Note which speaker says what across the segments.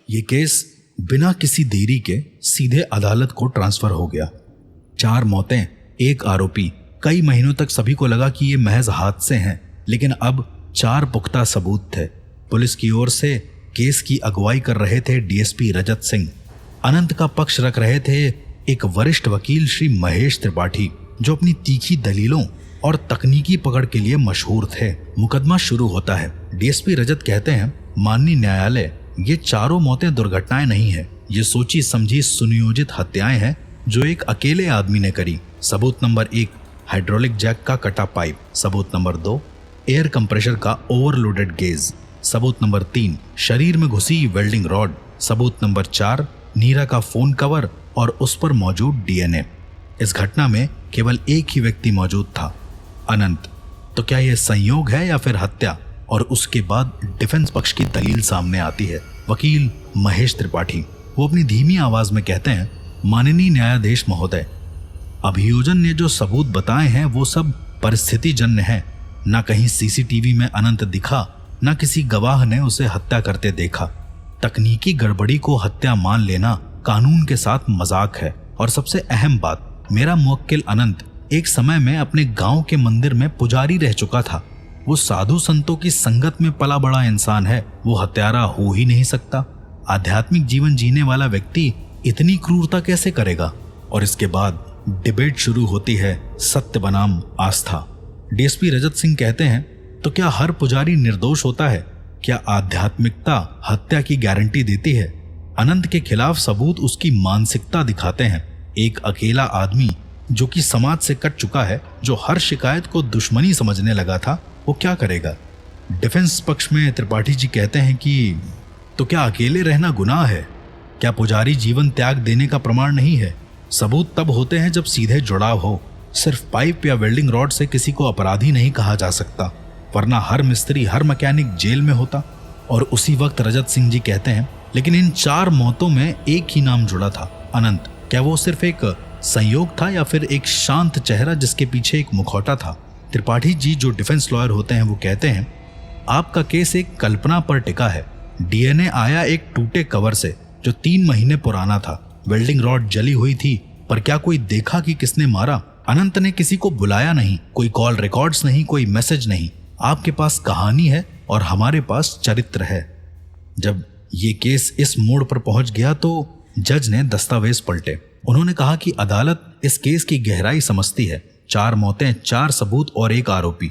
Speaker 1: ये केस बिना किसी देरी के सीधे अदालत को ट्रांसफर हो गया। 4 मौतें, 1 आरोपी। कई महीनों तक सभी को लगा कि ये महज हादसे हैं, लेकिन अब 4 पुख्ता सबूत थे। पुलिस की ओर से केस की अगुवाई कर रहे थे डीएसपी रजत सिंह। अनंत का पक्ष रख रहे थे एक वरिष्ठ वकील श्री महेश त्रिपाठी, जो अपनी तीखी दलीलों और तकनीकी पकड़ के लिए मशहूर थे। मुकदमा शुरू होता है। डीएसपी रजत कहते हैं, माननीय न्यायालय, ये चारों मौतें दुर्घटनाएं नहीं है, ये सोची समझी सुनियोजित हत्याएं हैं जो एक अकेले आदमी ने करी। सबूत नंबर 1, हाइड्रोलिक जैक का कटा पाइप। सबूत नंबर 2, एयर कंप्रेशर का ओवरलोडेड गेज। सबूत नंबर 3, शरीर में घुसी वेल्डिंग रॉड। सबूत नंबर 4, नीरा का फोन कवर और उस पर मौजूद डीएनए। इस घटना में केवल एक ही व्यक्ति मौजूद था, अनंत। तो क्या यह संयोग है या फिर हत्या? और उसके बाद डिफेंस पक्ष की दलील सामने आती है। वकील महेश त्रिपाठी, वो अपनी धीमी आवाज में कहते हैं, माननीय न्यायाधीश महोदय, अभियोजन ने जो सबूत बताए हैं वो सब परिस्थितिजन्य है। न कहीं सीसीटीवी में अनंत दिखा, न किसी गवाह ने उसे हत्या करते देखा। तकनीकी गड़बड़ी को हत्या मान लेना कानून के साथ मजाक है। और सबसे अहम बात, मेरा मुवक्किल अनंत एक समय में अपने गांव के मंदिर में पुजारी रह चुका था। वो साधु संतों की संगत में पला बड़ा इंसान है, वो हत्यारा हो ही नहीं सकता। आध्यात्मिक जीवन जीने वाला व्यक्ति इतनी क्रूरता कैसे करेगा? और इसके बाद डिबेट शुरू होती है, सत्य बनाम आस्था। डीएसपी रजत सिंह कहते हैं, तो क्या हर पुजारी निर्दोष होता है? क्या आध्यात्मिकता हत्या की गारंटी देती है? अनंत के खिलाफ सबूत उसकी मानसिकता दिखाते हैं। एक अकेला आदमी जो कि समाज से कट चुका है, जो हर शिकायत को दुश्मनी समझने लगा था, वो क्या करेगा? डिफेंस पक्ष में त्रिपाठी जी कहते हैं कि तो क्या अकेले रहना गुनाह है? क्या पुजारी जीवन त्याग देने का प्रमाण नहीं है? सबूत तब होते हैं जब सीधे जुड़ाव हो। सिर्फ पाइप या वेल्डिंग रॉड से किसी को अपराधी नहीं कहा जा सकता, वरना हर मिस्त्री, हर मैकेनिक जेल में होता। और उसी वक्त रजत सिंह जी कहते हैं, लेकिन इन 4 मौतों में एक ही नाम जुड़ा था, अनंत। क्या वो सिर्फ एक संयोग था या फिर एक शांत चेहरा जिसके पीछे एक मुखौटा था? त्रिपाठी जी जो डिफेंस लॉयर होते हैं वो कहते हैं, आपका केस एक कल्पना पर टिका है। डीएनए आया एक टूटे कवर से जो 3 महीने पुराना था। वेल्डिंग रॉड जली हुई थी, पर क्या कोई देखा कि किसने मारा? अनंत ने किसी को बुलाया नहीं, कोई कॉल रिकॉर्ड्स नहीं, कोई मैसेज नहीं। आपके पास कहानी है और हमारे पास चरित्र है। जब ये केस इस मोड़ पर पहुंच गया तो जज ने दस्तावेज पलटे। उन्होंने कहा कि अदालत इस केस की गहराई समझती है। 4 मौतें, 4 सबूत और 1 आरोपी।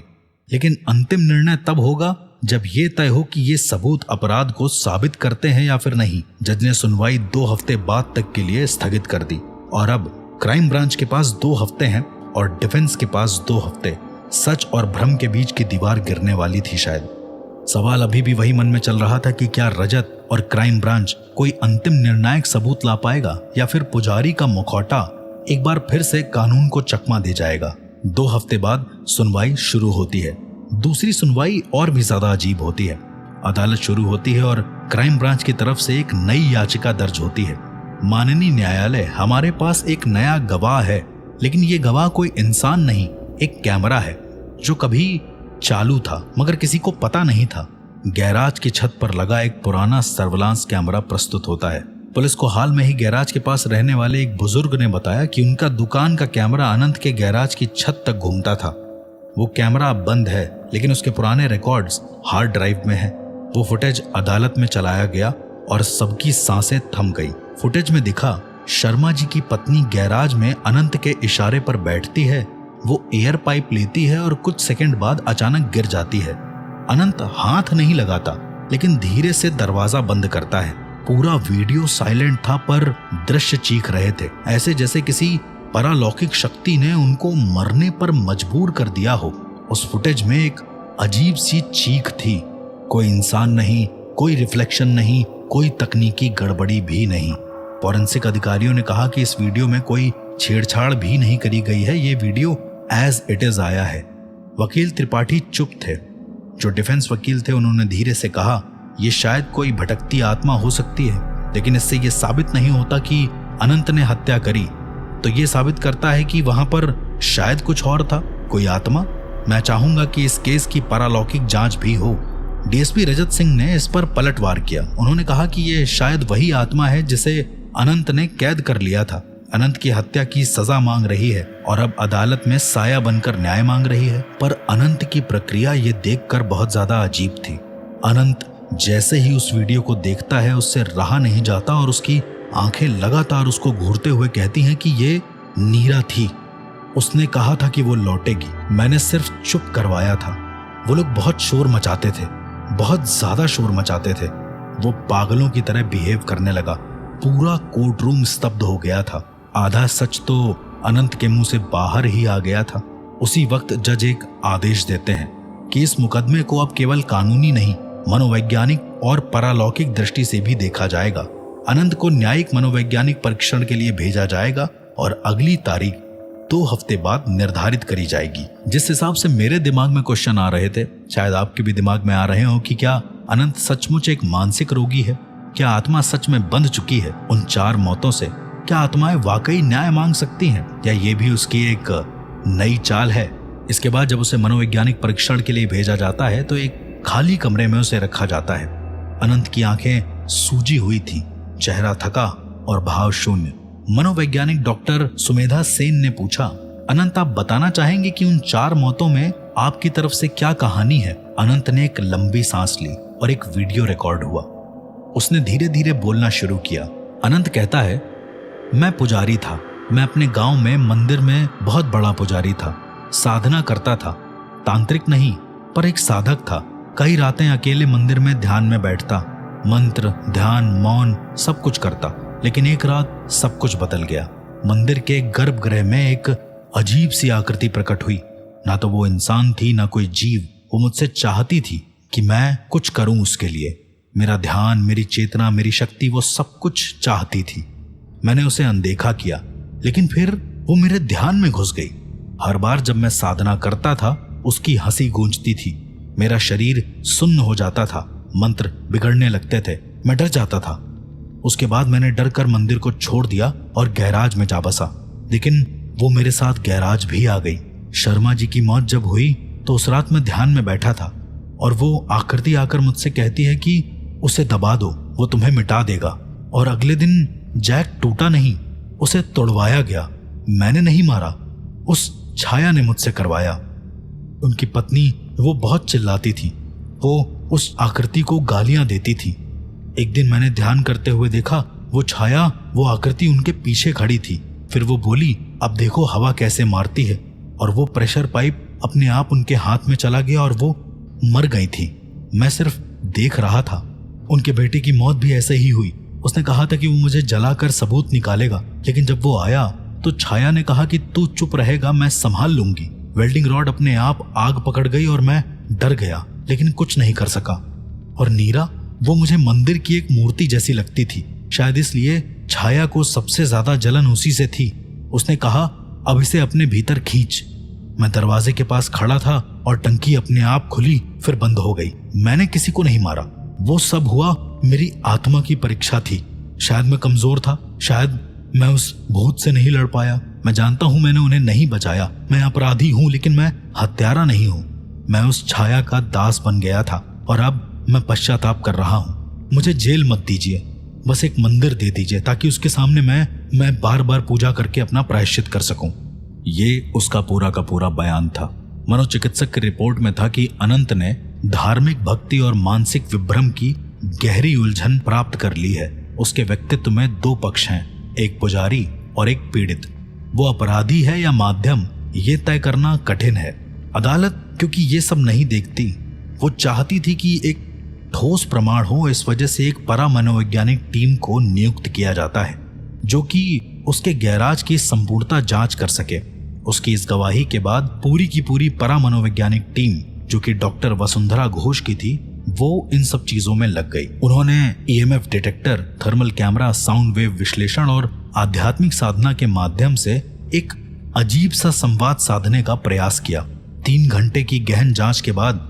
Speaker 1: लेकिन अंतिम निर्णय तब होगा जब ये तय हो कि ये सबूत अपराध को साबित करते हैं या फिर नहीं। जज ने सुनवाई 2 हफ्ते बाद तक के लिए स्थगित कर दी। और अब क्राइम ब्रांच के पास 2 हफ्ते हैं और डिफेंस के पास 2 हफ्ते। सच और भ्रम के बीच की दीवार गिरने वाली थी शायद। सवाल अभी भी वही मन में चल रहा था कि क्या रजत और क्राइम ब्रांच कोई अंतिम निर्णायक सबूत ला पाएगा या फिर पुजारी का मुखौटा एक बार फिर से कानून को चकमा दे जाएगा। 2 हफ्ते बाद सुनवाई शुरू होती है। दूसरी सुनवाई और भी ज्यादा अजीब होती है। अदालत शुरू होती है और क्राइम ब्रांच की तरफ से एक नई याचिका दर्ज होती है। माननीय न्यायालय, हमारे पास एक नया गवाह है, लेकिन ये गवाह कोई इंसान नहीं, एक कैमरा है जो कभी चालू था मगर किसी को पता नहीं था। गैराज की छत पर लगा एक पुराना सर्विलांस कैमरा प्रस्तुत होता है। पुलिस को हाल में ही गैराज के पास रहने वाले एक बुजुर्ग ने बताया कि उनका दुकान का कैमरा अनंत के गैराज की छत तक घूमता था। वो कैमरा अब बंद है, लेकिन उसके पुराने रिकॉर्ड्स हार्ड ड्राइव में हैं। वो फुटेज अदालत में चलाया गया और सबकी सांसें थम गई। फुटेज में दिखा, शर्मा जी की पत्नी गैराज में अनंत के इशारे पर बैठती है। वो एयर पाइप लेती है और कुछ सेकंड बाद अचानक गिर जाती है। अनंत हाथ नहीं लगाता, लेकिन धीरे से दरवाजा बंद करता है। पूरा वीडियो साइलेंट था, पर दृश्य चीख रहे थे, ऐसे जैसे किसी परालौकिक शक्ति ने उनको मरने पर मजबूर कर दिया हो। उस फुटेज में एक अजीब सी चीख थी। कोई इंसान नहीं, कोई रिफ्लेक्शन नहीं, कोई तकनीकी गड़बड़ी भी नहीं। फॉरेंसिक अधिकारियों ने कहा कि इस वीडियो में कोई छेड़छाड़ भी नहीं करी गई है, ये वीडियो एज इट इज आया है। वकील त्रिपाठी चुप थे। जो डिफेंस वकील थे उन्होंने धीरे से कहा, यह शायद कोई भटकती आत्मा हो सकती है, लेकिन इससे यह साबित नहीं होता कि अनंत ने हत्या करी। तो यह साबित करता है कि वहां पर शायद कुछ और था, कोई आत्मा। मैं चाहूंगा कि इस केस की पारालौकिक जांच भी हो। डीएसपी रजत सिंह ने इस पर पलटवार किया। उन्होंने कहा कि ये शायद वही आत्मा है जिसे अनंत ने कैद कर लिया था। अनंत की हत्या की सजा मांग रही है और अब अदालत में साया बनकर न्याय मांग रही है। पर अनंत की प्रक्रिया ये देखकर बहुत ज्यादा अजीब थी। अनंत जैसे ही उस वीडियो को देखता है उससे रहा नहीं जाता और उसकी आंखें लगातार उसको घूरते हुए कहती हैं कि ये नीरा थी। उसने कहा था कि वो लौटेगी, मैंने सिर्फ चुप करवाया था। वो लोग बहुत शोर मचाते थे, बहुत ज्यादा शोर मचाते थे। वो पागलों की तरह बिहेव करने लगा। पूरा कोर्ट रूम स्तब्ध हो गया था। आधा सच तो अनंत के मुंह से बाहर ही आ गया था। उसी वक्त जज एक आदेश देते हैं कि इस मुकदमे को अब केवल कानूनी नहीं, मनोवैज्ञानिक और पारलौकिक दृष्टि से भी देखा जाएगा। अनंत को न्यायिक मनोवैज्ञानिक परीक्षण के लिए भेजा जाएगा और अगली तारीख 2 हफ्ते बाद निर्धारित करी जाएगी। जिस हिसाब से मेरे दिमाग में क्वेश्चन आ रहे थे, शायद आपके भी दिमाग में आ रहे हो कि क्या अनंत सचमुच एक मानसिक रोगी है? क्या आत्मा सच में बंध चुकी है उन 4 मौतों से? क्या आत्माएं वाकई न्याय मांग सकती हैं, या ये भी उसकी एक नई चाल है? इसके बाद जब उसे मनोवैज्ञानिक परीक्षण के लिए भेजा जाता है तो एक खाली कमरे में उसे रखा जाता है। अनंत की आंखें सूजी हुई थी, चेहरा थका और भाव शून्य। मनोवैज्ञानिक डॉक्टर सुमेधा सेन ने पूछा, अनंत आप बताना चाहेंगे कि उन 4 मौतों में आपकी तरफ से क्या कहानी है? अनंत ने एक लंबी सांस ली और एक वीडियो रिकॉर्ड हुआ। उसने धीरे धीरे बोलना शुरू किया। अनंत कहता है, मैं पुजारी था। मैं अपने गांव में मंदिर में बहुत बड़ा पुजारी था। साधना करता था, तांत्रिक नहीं पर एक साधक था। कई रातें अकेले मंदिर में ध्यान में बैठता, मंत्र, ध्यान, मौन सब कुछ करता। लेकिन एक रात सब कुछ बदल गया। मंदिर के गर्भगृह में एक अजीब सी आकृति प्रकट हुई। ना तो वो इंसान थी, ना कोई जीव। वो मुझसे चाहती थी कि मैं कुछ करूं उसके लिए। मेरा ध्यान, मेरी चेतना, मेरी शक्ति, वो सब कुछ चाहती थी। मैंने उसे अनदेखा किया, लेकिन फिर वो मेरे ध्यान में घुस गई। हर बार जब मैं साधना करता था उसकी हंसी गूंजती थी। मेरा शरीर सुन्न हो जाता था, मंत्र बिगड़ने लगते थे, मैं डर जाता था। उसके बाद मैंने डर कर मंदिर को छोड़ दिया और गैराज में जा बसा। लेकिन वो मेरे साथ गैराज भी आ गई। शर्मा जी की मौत जब हुई तो उस रात मैं ध्यान में बैठा था और वो आकृति आकर मुझसे कहती है कि उसे दबा दो, वो तुम्हें मिटा देगा। और अगले दिन जैक टूटा नहीं, उसे तोड़वाया गया। मैंने नहीं मारा, उस छाया ने मुझसे करवाया। उनकी पत्नी वो बहुत चिल्लाती थी, वो उस आकृति को गालियां देती थी। एक दिन मैंने ध्यान करते हुए देखा, वो छाया, वो आकृति उनके पीछे खड़ी थी। फिर वो बोली, अब देखो हवा कैसे मारती है। और वो प्रेशर पाइप अपने आप उनके हाथ में चला गया और वो मर गई थी। मैं सिर्फ देख रहा था। उनके बेटे की मौत भी ऐसे ही हुई। उसने कहा था कि वो मुझे जलाकर सबूत निकालेगा, लेकिन जब वो आया तो छाया ने कहा कि तू चुप रहेगा, मैं संभाल लूंगी। वेल्डिंग रॉड अपने आप आग पकड़ गई और मैं डर गया, लेकिन कुछ नहीं कर सका। और नीरा, वो मुझे मंदिर की एक मूर्ति जैसी लगती थी। शायद इसलिए छाया को सबसे ज्यादा जलन उसी से थी। उसने कहा, अब इसे अपने भीतर खींच। मैं दरवाजे के पास खड़ा था और टंकी अपने आप खुली, फिर बंद हो गई। मैंने किसी को नहीं मारा। वो सब हुआ मेरी आत्मा की परीक्षा थी। शायद मैं कमजोर था, शायद मैं उस भूत से नहीं लड़ पाया। मैं जानता हूं मैंने उन्हें नहीं बचाया। मैं अपराधी हूं, लेकिन मैं हत्यारा नहीं हूं। मैं उस छाया का दास बन गया था और अब मैं पश्चाताप कर रहा हूं। मुझे जेल मत दीजिए, बस एक मंदिर दे दीजिए ताकि उसके सामने मैं बार बार पूजा करके अपना प्रायश्चित कर सकूं। ये उसका पूरा का पूरा बयान था। मनोचिकित्सक की रिपोर्ट में था कि अनंत ने धार्मिक भक्ति और मानसिक विभ्रम की गहरी उलझन प्राप्त कर ली है। उसके व्यक्तित्व में 2 पक्ष हैं, एक पुजारी और एक पीड़ित। वो अपराधी है या माध्यम, ये तय करना कठिन है। अदालत क्योंकि ये सब नहीं देखती, वो चाहती थी कि एक ठोस प्रमाण हो। इस वजह से एक परा मनोवैज्ञानिक टीम को नियुक्त किया जाता है जो कि उसके गैराज की संपूर्णता जांच कर सके। उसकी इस गवाही के बाद पूरी की पूरी परा मनोवैज्ञानिक टीम, जो कि डॉक्टर वसुंधरा घोष की थी, वो इन सब चीजों में लग गई। उन्होंने EMF detector, thermal camera, sound wave विश्लेषण और आध्यात्मिक साधना के माध्यम से एक अजीब सा संवाद साधने का प्रयास किया। 3 घंटे की गहन जांच के बाद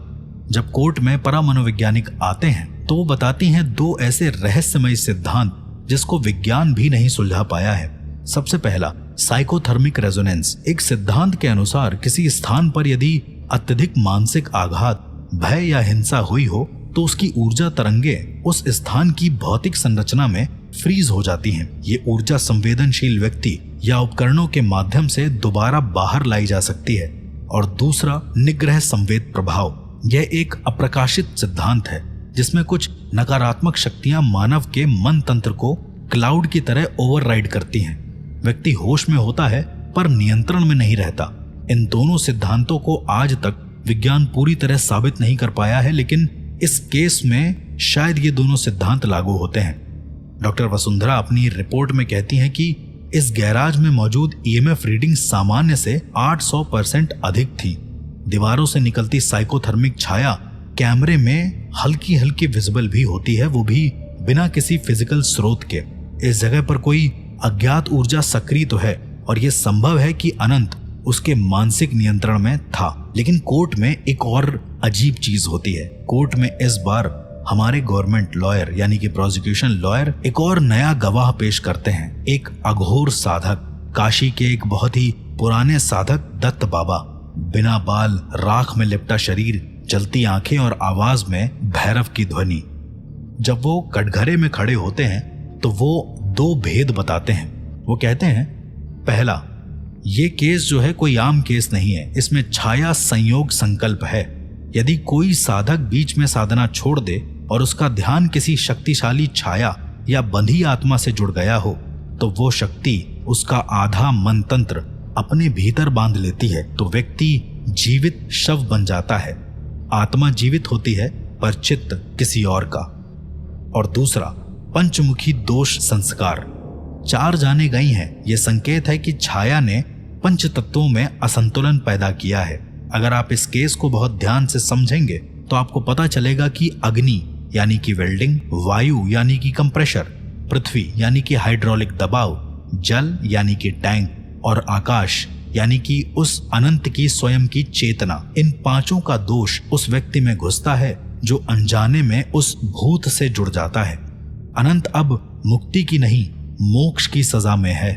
Speaker 1: जब कोर्ट में परा मनोवैज्ञानिक आते हैं तो वो बताती हैं 2 ऐसे रहस्यमय सिद्धांत जिसको विज्ञान भी नहीं सुलझा पाया है। सबसे पहला, साइकोथर्मिक रेजोनेंस। एक सिद्धांत के अनुसार किसी स्थान पर यदि अत्यधिक मानसिक आघात, भय या हिंसा हुई हो तो उसकी ऊर्जा तरंगे उस स्थान की भौतिक संरचना में फ्रीज हो जाती हैं। ये ऊर्जा संवेदनशील व्यक्ति या उपकरणों के माध्यम से दोबारा बाहर लाई जा सकती है। और दूसरा, निग्रह संवेद प्रभाव। यह एक अप्रकाशित सिद्धांत है जिसमें कुछ नकारात्मक शक्तियां मानव के मन तंत्र को क्लाउड की तरह ओवरराइड करती हैं। व्यक्ति होश में होता है पर नियंत्रण में नहीं रहता। इन दोनों सिद्धांतों को आज तक विज्ञान पूरी तरह साबित नहीं कर पाया है, लेकिन इस केस में शायद ये दोनों सिद्धांत लागू होते हैं। डॉक्टर वसुंधरा अपनी रिपोर्ट में कहती हैं कि इस गैराज में मौजूद ईएमएफ रीडिंग सामान्य से 800% अधिक थी। दीवारों से निकलती साइकोथर्मिक छाया कैमरे में हल्की हल्की विजिबल भी होती है, वो भी बिना किसी फिजिकल स्रोत के। इस जगह पर कोई अज्ञात ऊर्जा सक्रिय तो है और यह संभव है कि अनंत उसके मानसिक नियंत्रण में था। लेकिन कोर्ट में एक और अजीब चीज होती है। कोर्ट में इस बार हमारे गवर्नमेंट लॉयर यानी कि प्रोसिक्यूशन लॉयर एक और नया गवाह पेश करते हैं। एक अघोर साधक, काशी के एक बहुत ही पुराने साधक दत्त बाबा। बिना बाल, राख में लिपटा शरीर, जलती आंखें और आवाज में भैरव की ध्वनि। जब वो कटघरे में खड़े होते हैं तो वो 2 भेद बताते हैं। वो कहते हैं, पहला, ये केस जो है कोई आम केस नहीं है, इसमें छाया संयोग संकल्प है। यदि कोई साधक बीच में साधना छोड़ दे और उसका ध्यान किसी शक्तिशाली छाया या बंधी आत्मा से जुड़ गया हो तो वो शक्ति उसका आधा मन तंत्र अपने भीतर बांध लेती है, तो व्यक्ति जीवित शव बन जाता है। आत्मा जीवित होती है पर चित्त किसी और का। और दूसरा, पंचमुखी दोष संस्कार। 4 जाने गई हैं। यह संकेत है कि छाया ने पंच तत्वों में असंतुलन पैदा किया है। अगर आप इस केस को बहुत ध्यान से समझेंगे तो आपको पता चलेगा कि अग्नि यानी कि वेल्डिंग, वायु यानी कि कंप्रेशर, पृथ्वी यानी कि हाइड्रोलिक दबाव, जल यानी कि टैंक और आकाश यानी कि उस अनंत की स्वयं की चेतना, इन 5 का दोष उस व्यक्ति में घुसता है जो अनजाने में उस भूत से जुड़ जाता है। अनंत अब मुक्ति की नहीं, मोक्ष की सजा में है।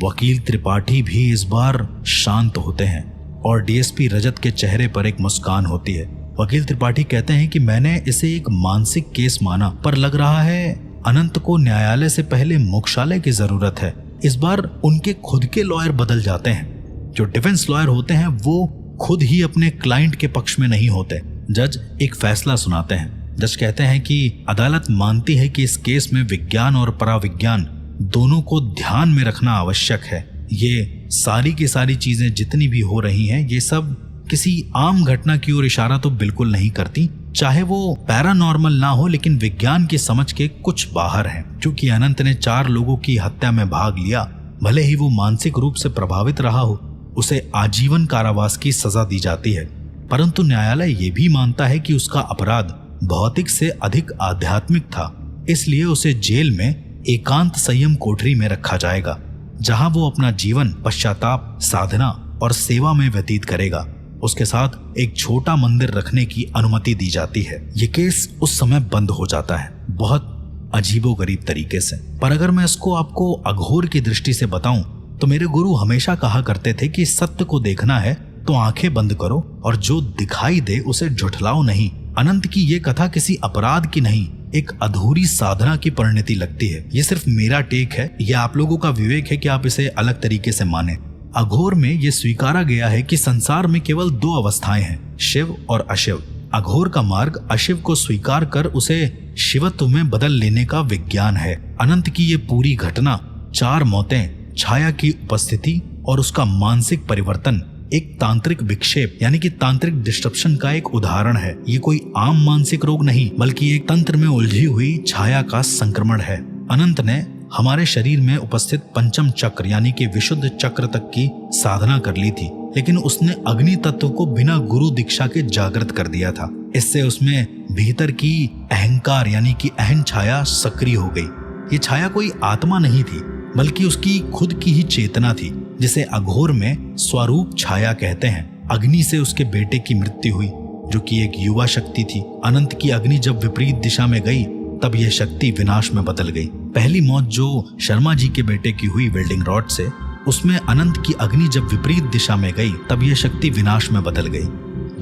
Speaker 1: वकील त्रिपाठी भी इस बार शांत होते हैं और डीएसपी रजत के चेहरे पर एक मुस्कान होती है। वकील त्रिपाठी कहते हैं कि मैंने इसे एक मानसिक केस माना, पर लग रहा है अनंत को न्यायालय से पहले मोक्षालय की जरूरत है। इस बार उनके खुद के लॉयर बदल जाते हैं। जो डिफेंस लॉयर होते हैं वो खुद ही अपने क्लाइंट के पक्ष में नहीं होते। जज एक फैसला सुनाते हैं। जज कहते हैं कि अदालत मानती है कि इस केस में विज्ञान और पराविज्ञान दोनों को ध्यान में रखना आवश्यक है। ये सारी की सारी चीजें जितनी भी हो रही हैं, ये सब किसी आम घटना की ओर इशारा तो बिल्कुल नहीं करती, चाहे वो पैरानॉर्मल ना हो, लेकिन विज्ञान की समझ के कुछ बाहर है। क्योंकि अनंत ने 4 लोगों की हत्या में भाग लिया, भले ही वो मानसिक रूप से प्रभावित रहा हो, उसे आजीवन कारावास की सजा दी जाती है। परंतु न्यायालय ये भी मानता है कि उसका अपराध भौतिक से अधिक आध्यात्मिक था, इसलिए उसे जेल में एकांत संयम कोठरी में रखा जाएगा, जहां वो अपना जीवन पश्चाताप, साधना और सेवा में व्यतीत करेगा। उसके साथ एक छोटा मंदिर रखने की अनुमति दी जाती है। ये केस उस समय बंद हो जाता है, बहुत अजीबोगरीब तरीके से। पर अगर मैं इसको आपको अघोर की दृष्टि से बताऊं तो मेरे गुरु हमेशा कहा करते थे कि सत्य को देखना है तो आंखें बंद करो और जो दिखाई दे उसे झुठलाओ नहीं। अनंत की ये कथा किसी अपराध की नहीं, एक अधूरी साधना की परिणति लगती है। ये सिर्फ मेरा टेक है, यह आप लोगों का विवेक है कि आप इसे अलग तरीके से माने। अघोर में यह स्वीकारा गया है कि संसार में केवल 2 अवस्थाएं हैं, शिव और अशिव। अघोर का मार्ग अशिव को स्वीकार कर उसे शिवत्व में बदल लेने का विज्ञान है। अनंत की ये पूरी घटना, 4 मौतें, छाया की उपस्थिति और उसका मानसिक परिवर्तन एक तांत्रिक विक्षेप यानी कि तांत्रिक डिस्ट्रप्शन का एक उदाहरण है। ये कोई आम मानसिक रोग नहीं, बल्कि एक तंत्र में उलझी हुई छाया का संक्रमण है। अनंत ने हमारे शरीर में उपस्थित पंचम चक्र यानी कि विशुद्ध चक्र तक की साधना कर ली थी, लेकिन उसने अग्नि तत्व को बिना गुरु दीक्षा के जागृत कर दिया था। इससे उसमें भीतर की अहंकार यानी कि अहं छाया सक्रिय हो गई। ये छाया कोई आत्मा नहीं थी, बल्कि उसकी खुद की ही चेतना थी, जिसे अघोर में स्वरूप छाया कहते हैं। अग्नि से उसके बेटे की मृत्यु हुई, जो कि एक युवा शक्ति थी। अनंत की अग्नि जब विपरीत दिशा में गई तब यह शक्ति विनाश में बदल गई। पहली मौत जो शर्मा जी के बेटे की हुई वेल्डिंग रॉड से, उसमें अनंत की अग्नि जब विपरीत दिशा में गई तब यह शक्ति विनाश में बदल गई।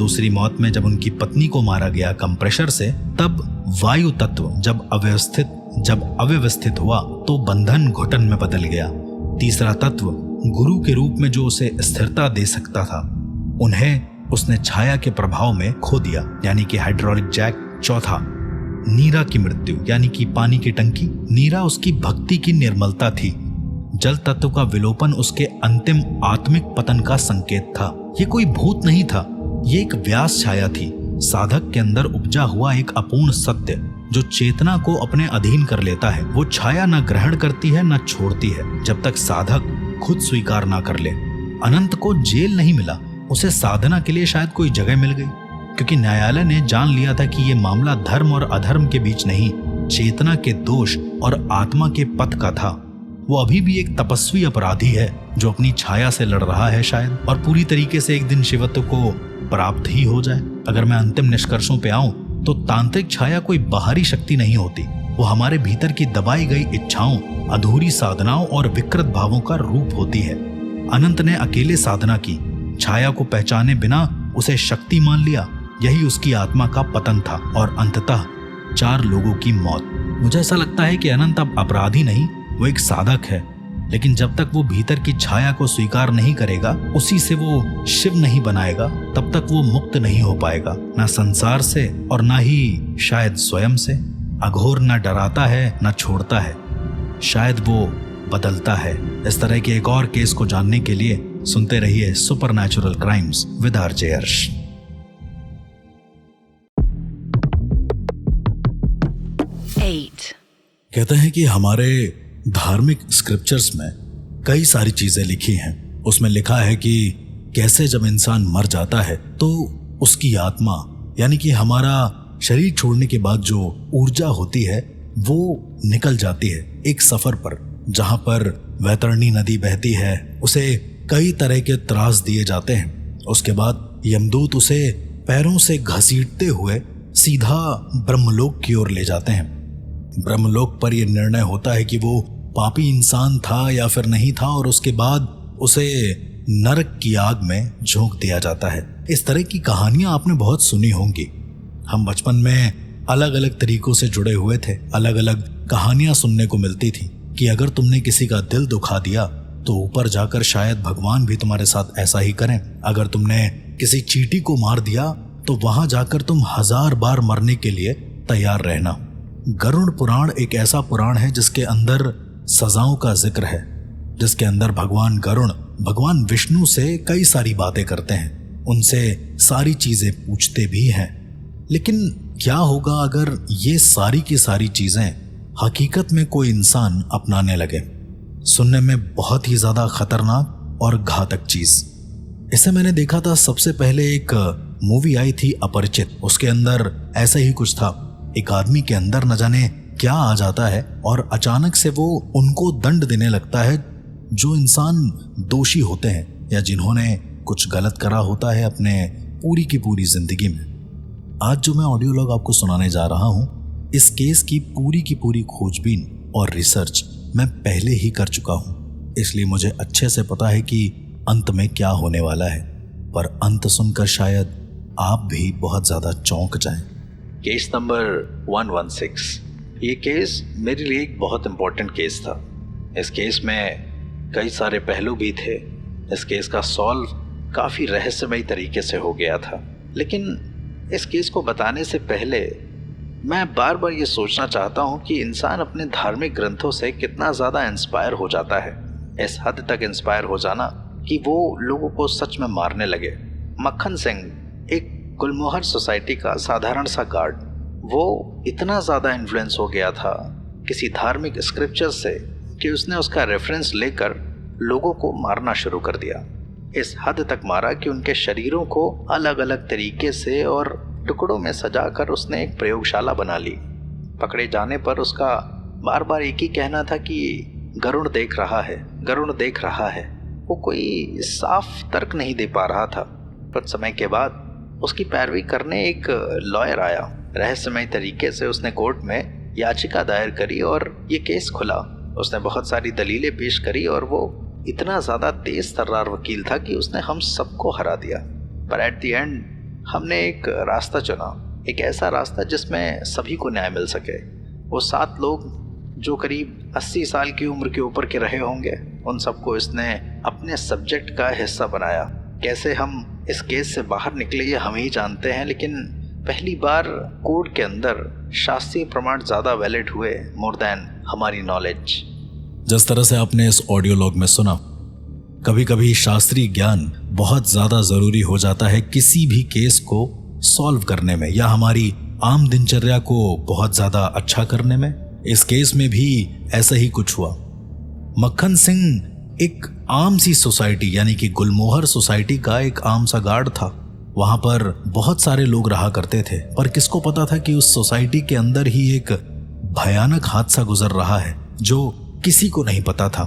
Speaker 1: दूसरी मौत में जब उनकी पत्नी को मारा गया कंप्रेशर से, तब वायु तत्व जब अव्यवस्थित हुआ तो बंधन घुटन में बदल गया। तीसरा तत्व गुरु के रूप में जो उसे स्थिरता दे सकता था, उन्हें उसने छाया के प्रभाव में खो दिया, यानी कि हाइड्रोलिक जैक। चौथा, नीरा की मृत्यु, यानी कि पानी की टंकी। नीरा उसकी भक्ति की निर्मलता थी। जल तत्व का विलोपन उसके अंतिम आत्मिक पतन का संकेत था। ये कोई भूत नहीं था, ये एक व्यास छाया थी, साधक के अंदर उपजा हुआ एक अपूर्ण सत्य जो चेतना को अपने अधीन कर लेता है। वो छाया न ग्रहण करती है न छोड़ती है, जब तक साधक खुद स्वीकार ना कर ले। अनंत को जेल नहीं मिला, उसे साधना के लिए शायद कोई जगह मिल गई, क्योंकि न्यायालय ने जान लिया था कि ये मामला धर्म और अधर्म के बीच नहीं, चेतना के दोष और आत्मा के पथ का था। वो अभी भी एक तपस्वी अपराधी है जो अपनी छाया से लड़ रहा है शायद, और पूरी तरीके से एक दिन शिवत्व को प्राप्त ही हो जाए। अगर मैं अंतिम निष्कर्षों पे आऊं तो तांत्रिक छाया कोई बाहरी शक्ति नहीं होती, वो हमारे भीतर की दबाई गई इच्छाओं, अधूरी साधनाओं और विकृत भावों का रूप होती है। अनंत ने अकेले साधना की, छाया को पहचाने बिना उसे शक्ति मान लिया। यही उसकी आत्मा का पतन था और अंततः 4 लोगों की मौत। मुझे ऐसा लगता है कि अनंत अब अपराधी नहीं, वो एक साधक है, लेकिन जब तक वो भीतर की छाया को स्वीकार नहीं करेगा, उसी से वो शिव नहीं बनाएगा, तब तक वो मुक्त नहीं हो पाएगा, ना संसार से और ना ही शायद स्वयं से। अघोर ना डराता है ना छोड़ता है, शायद वो बदलता है। इस तरह के एक और केस को जानने के लिए सुनते रहिए सुपरनैचुरल क्राइम्स विद आरजे हर्ष। कहते हैं कि हमारे धार्मिक स्क्रिप्चर्स में कई सारी चीजें लिखी हैं। उसमें लिखा है कि कैसे जब इंसान मर जाता है तो उसकी आत्मा, यानी कि हमारा शरीर छोड़ने के बाद जो ऊर्जा होती है, वो निकल जाती है एक सफर पर, जहां पर वैतरणी नदी बहती है। उसे कई तरह के त्रास दिए जाते हैं। उसके बाद यमदूत उसे पैरों से घसीटते हुए सीधा ब्रह्मलोक की ओर ले जाते हैं। ब्रह्मलोक पर यह निर्णय होता है कि वो पापी इंसान था या फिर नहीं था, और उसके बाद उसे नरक की आग में झोंक दिया जाता है। इस तरह की कहानियां आपने बहुत सुनी होंगी। हम बचपन में अलग अलग तरीकों से जुड़े हुए थे, अलग अलग कहानियां सुनने को मिलती थी कि अगर तुमने किसी का दिल दुखा दिया तो ऊपर जाकर शायद भगवान भी तुम्हारे साथ ऐसा ही करें। अगर तुमने किसी चींटी को मार दिया तो वहां जाकर तुम 1000 बार मरने के लिए तैयार रहना। गरुड़ पुराण एक ऐसा पुराण है जिसके अंदर सजाओं का जिक्र है, जिसके अंदर भगवान गरुड़ भगवान विष्णु से कई सारी बातें करते हैं, उनसे सारी चीजें पूछते भी हैं। लेकिन क्या होगा अगर ये सारी की सारी चीजें हकीकत में कोई इंसान अपनाने लगे? सुनने में बहुत ही ज्यादा खतरनाक और घातक चीज। इसे मैंने देखा था सबसे पहले, एक मूवी आई थी अपरिचित, उसके अंदर ऐसा ही कुछ था। एक आदमी के अंदर न जाने क्या आ जाता है और अचानक से वो उनको दंड देने लगता है जो इंसान दोषी होते हैं या जिन्होंने कुछ गलत करा होता है अपने पूरी की पूरी जिंदगी में। आज जो मैं ऑडियो लॉग आपको सुनाने जा रहा हूं, इस केस की पूरी खोजबीन और रिसर्च मैं पहले ही कर चुका हूं, इसलिए मुझे अच्छे से पता है कि अंत में क्या होने वाला है। पर अंत सुनकर शायद आप भी बहुत ज्यादा चौंक जाएं।
Speaker 2: Case number 116। ये केस मेरे लिए एक बहुत इम्पोर्टेंट केस था। इस केस में कई सारे पहलू भी थे। इस केस का सॉल्व काफ़ी रहस्यमयी तरीके से हो गया था। लेकिन इस केस को बताने से पहले मैं बार बार ये सोचना चाहता हूँ कि इंसान अपने धार्मिक ग्रंथों से कितना ज़्यादा इंस्पायर हो जाता है। इस हद तक इंस्पायर हो जाना कि वो लोगों को सच में मारने लगे। मक्खन सिंह एक गुलमोहर सोसाइटी का साधारण सा गार्ड, वो इतना ज़्यादा इन्फ्लुएंस हो गया था किसी धार्मिक स्क्रिप्चर से कि उसने उसका रेफरेंस लेकर लोगों को मारना शुरू कर दिया। इस हद तक मारा कि उनके शरीरों को अलग अलग तरीके से और टुकड़ों में सजाकर उसने एक प्रयोगशाला बना ली। पकड़े जाने पर उसका बार बार एक ही कहना था कि गरुड़ देख रहा है, गरुड़ देख रहा है। वो कोई साफ तर्क नहीं दे पा रहा था। कुछ समय के बाद उसकी पैरवी करने एक लॉयर आया। रहस्यमय तरीके से उसने कोर्ट में याचिका दायर करी और ये केस खुला। उसने बहुत सारी दलीलें पेश करी और वो इतना ज़्यादा तेज तर्रार वकील था कि उसने हम सबको हरा दिया। पर एट द एंड हमने एक रास्ता चुना, एक ऐसा रास्ता जिसमें सभी को न्याय मिल सके। वो 7 लोग जो करीब 80 साल की उम्र के ऊपर के रहे होंगे, उन सबको इसने अपने सब्जेक्ट का हिस्सा बनाया। कैसे हम इस केस से बाहर निकले ये हम ही जानते हैं, लेकिन पहली बार कोर्ट के अंदर शास्त्रीय प्रमाण ज़्यादा वैलिड हुए मोर देन हमारी नॉलेज।
Speaker 1: जिस तरह से आपने इस ऑडियो लॉग में सुना, कभी कभी शास्त्रीय ज्ञान बहुत ज़्यादा ज़रूरी हो जाता है किसी भी केस को सॉल्व करने में या हमारी आम दिनचर्या को बहुत ज़्यादा अच्छा करने में। इस केस में भी ऐसा ही कुछ हुआ। मक्खन सिंह एक आम सी सोसाइटी यानी कि गुलमोहर सोसाइटी का एक आम सा गार्ड था। वहां पर बहुत सारे लोग रहा करते थे, पर किसको पता था कि उस सोसाइटी के अंदर ही एक भयानक हादसा गुजर रहा है जो किसी को नहीं पता था।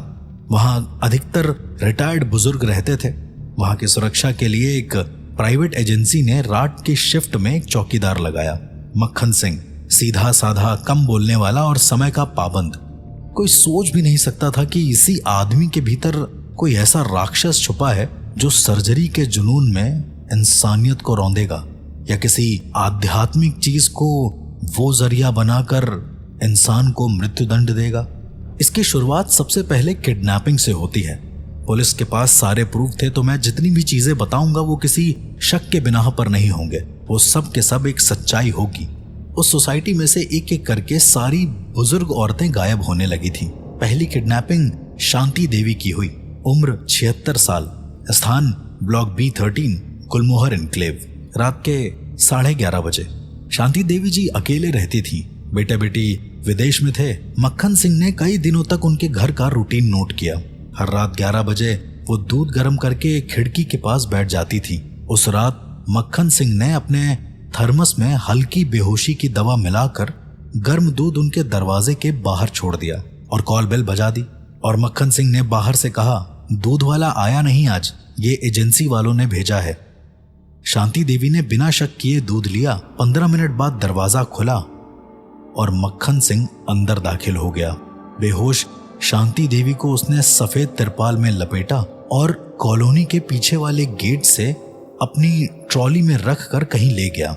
Speaker 1: वहां अधिकतर रिटायर्ड बुजुर्ग रहते थे। वहां की सुरक्षा के लिए एक प्राइवेट एजेंसी ने रात की शिफ्ट में एक चौकीदार लगाया। मक्खन सिंह सीधा साधा, कम बोलने वाला और समय का पाबंद। कोई सोच भी नहीं सकता था कि इसी आदमी के भीतर कोई ऐसा राक्षस छुपा है जो सर्जरी के जुनून में इंसानियत को रौंदेगा या किसी आध्यात्मिक चीज को वो जरिया बनाकर इंसान को मृत्युदंड देगा। इसकी शुरुआत सबसे पहले किडनैपिंग से होती है। पुलिस के पास सारे प्रूफ थे, तो मैं जितनी भी चीजें बताऊंगा वो किसी शक के बिना पर नहीं होंगे, वो सब के सब एक सच्चाई होगी। उस सोसाइटी में से एक एक करके सारी बुजुर्ग औरतें गायब होने लगी थी। पहली किडनैपिंग शांति देवी की हुई, उम्र 76 साल, स्थान ब्लॉक B13 गुलमोहर इनक्लेव, रात के 11:30 बजे। शांति देवी जी अकेले रहती थी, बेटा बेटी विदेश में थे। मक्खन सिंह ने कई दिनों तक उनके घर का रूटीन नोट किया। हर रात 11 बजे वो दूध गर्म करके खिड़की के पास बैठ जाती थी। उस रात मक्खन सिंह ने अपने थर्मस में हल्की बेहोशी की दवा मिलाकर गर्म दूध उनके दरवाजे के बाहर छोड़ दिया और कॉल बेल बजा दी। और मक्खन सिंह ने बाहर से कहा, दूध वाला आया नहीं आज, ये एजेंसी वालों ने भेजा है। शांति देवी ने बिना शक किए दूध लिया। 15 मिनट बाद दरवाजा खुला और मक्खन सिंह अंदर दाखिल हो गया। बेहोश शांति देवी को उसने सफेद तिरपाल में लपेटा और कॉलोनी के पीछे वाले गेट से अपनी ट्रॉली में रख कर कहीं ले गया।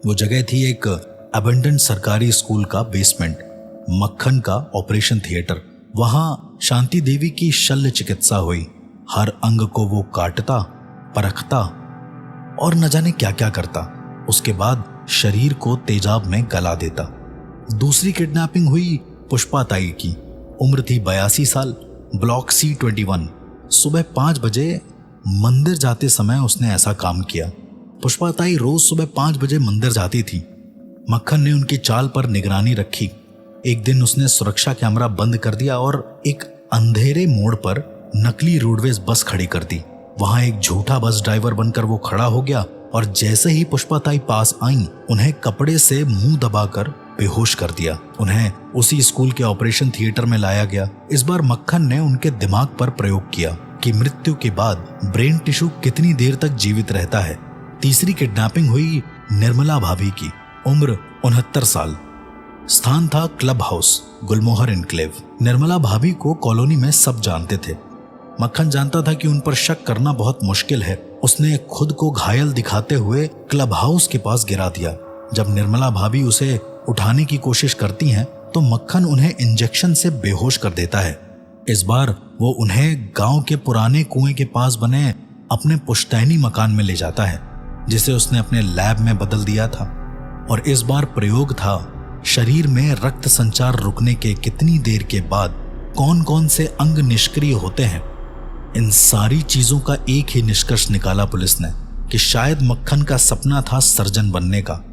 Speaker 1: वो जगह थी एक अबेंडन सरकारी स्कूल का बेसमेंट, मक्खन का ऑपरेशन थिएटर। वहां शांति देवी की शल्य चिकित्सा हुई। हर अंग को वो काटता, परखता और न जाने क्या क्या करता। उसके बाद शरीर को तेजाब में गला देता। दूसरी किडनैपिंग हुई पुष्पा ताई की, उम्र थी 82 साल, ब्लॉक C21। सुबह 5 बजे मंदिर जाते समय उसने ऐसा काम किया। पुष्पा ताई रोज सुबह 5 बजे मंदिर जाती थी। मक्खन ने उनकी चाल पर निगरानी रखी। एक दिन उसने सुरक्षा कैमरा बंद कर दिया और एक अंधेरे मोड़ पर नकली रोडवेज बस खड़ी कर दी। वहां एक झूठा बस ड्राइवर बनकर वो खड़ा हो गया और जैसे ही पुष्पा ताई पास आई, उन्हें कपड़े से मुंह दबाकर बेहोश कर दिया। उन्हें उसी स्कूल के ऑपरेशन थिएटर में लाया गया। इस बार मक्खन ने उनके दिमाग पर प्रयोग किया कि मृत्यु के बाद ब्रेन टिश्यू कितनी देर तक जीवित रहता है। तीसरी किडनैपिंग हुई निर्मला भाभी की, उम्र 69 साल, स्थान था क्लब हाउस गुलमोहर इनक्लेव। निर्मला भाभी को कॉलोनी में सब जानते थे। मक्खन जानता था कि उन पर शक करना बहुत मुश्किल है। उसने खुद को घायल दिखाते हुए क्लब हाउस के पास गिरा दिया। जब निर्मला भाभी उसे उठाने की कोशिश करती हैं तो मक्खन उन्हें इंजेक्शन से बेहोश कर देता है। इस बार वो उन्हें गांव के पुराने कुएं के पास बने अपने पुश्तैनी मकान में ले जाता है, जिसे उसने अपने लैब में बदल दिया था। और इस बार प्रयोग था शरीर में रक्त संचार रुकने के कितनी देर के बाद कौन कौन से अंग निष्क्रिय होते हैं। इन सारी चीजों का एक ही निष्कर्ष निकाला पुलिस ने कि शायद मक्खन का सपना था सर्जन बनने का,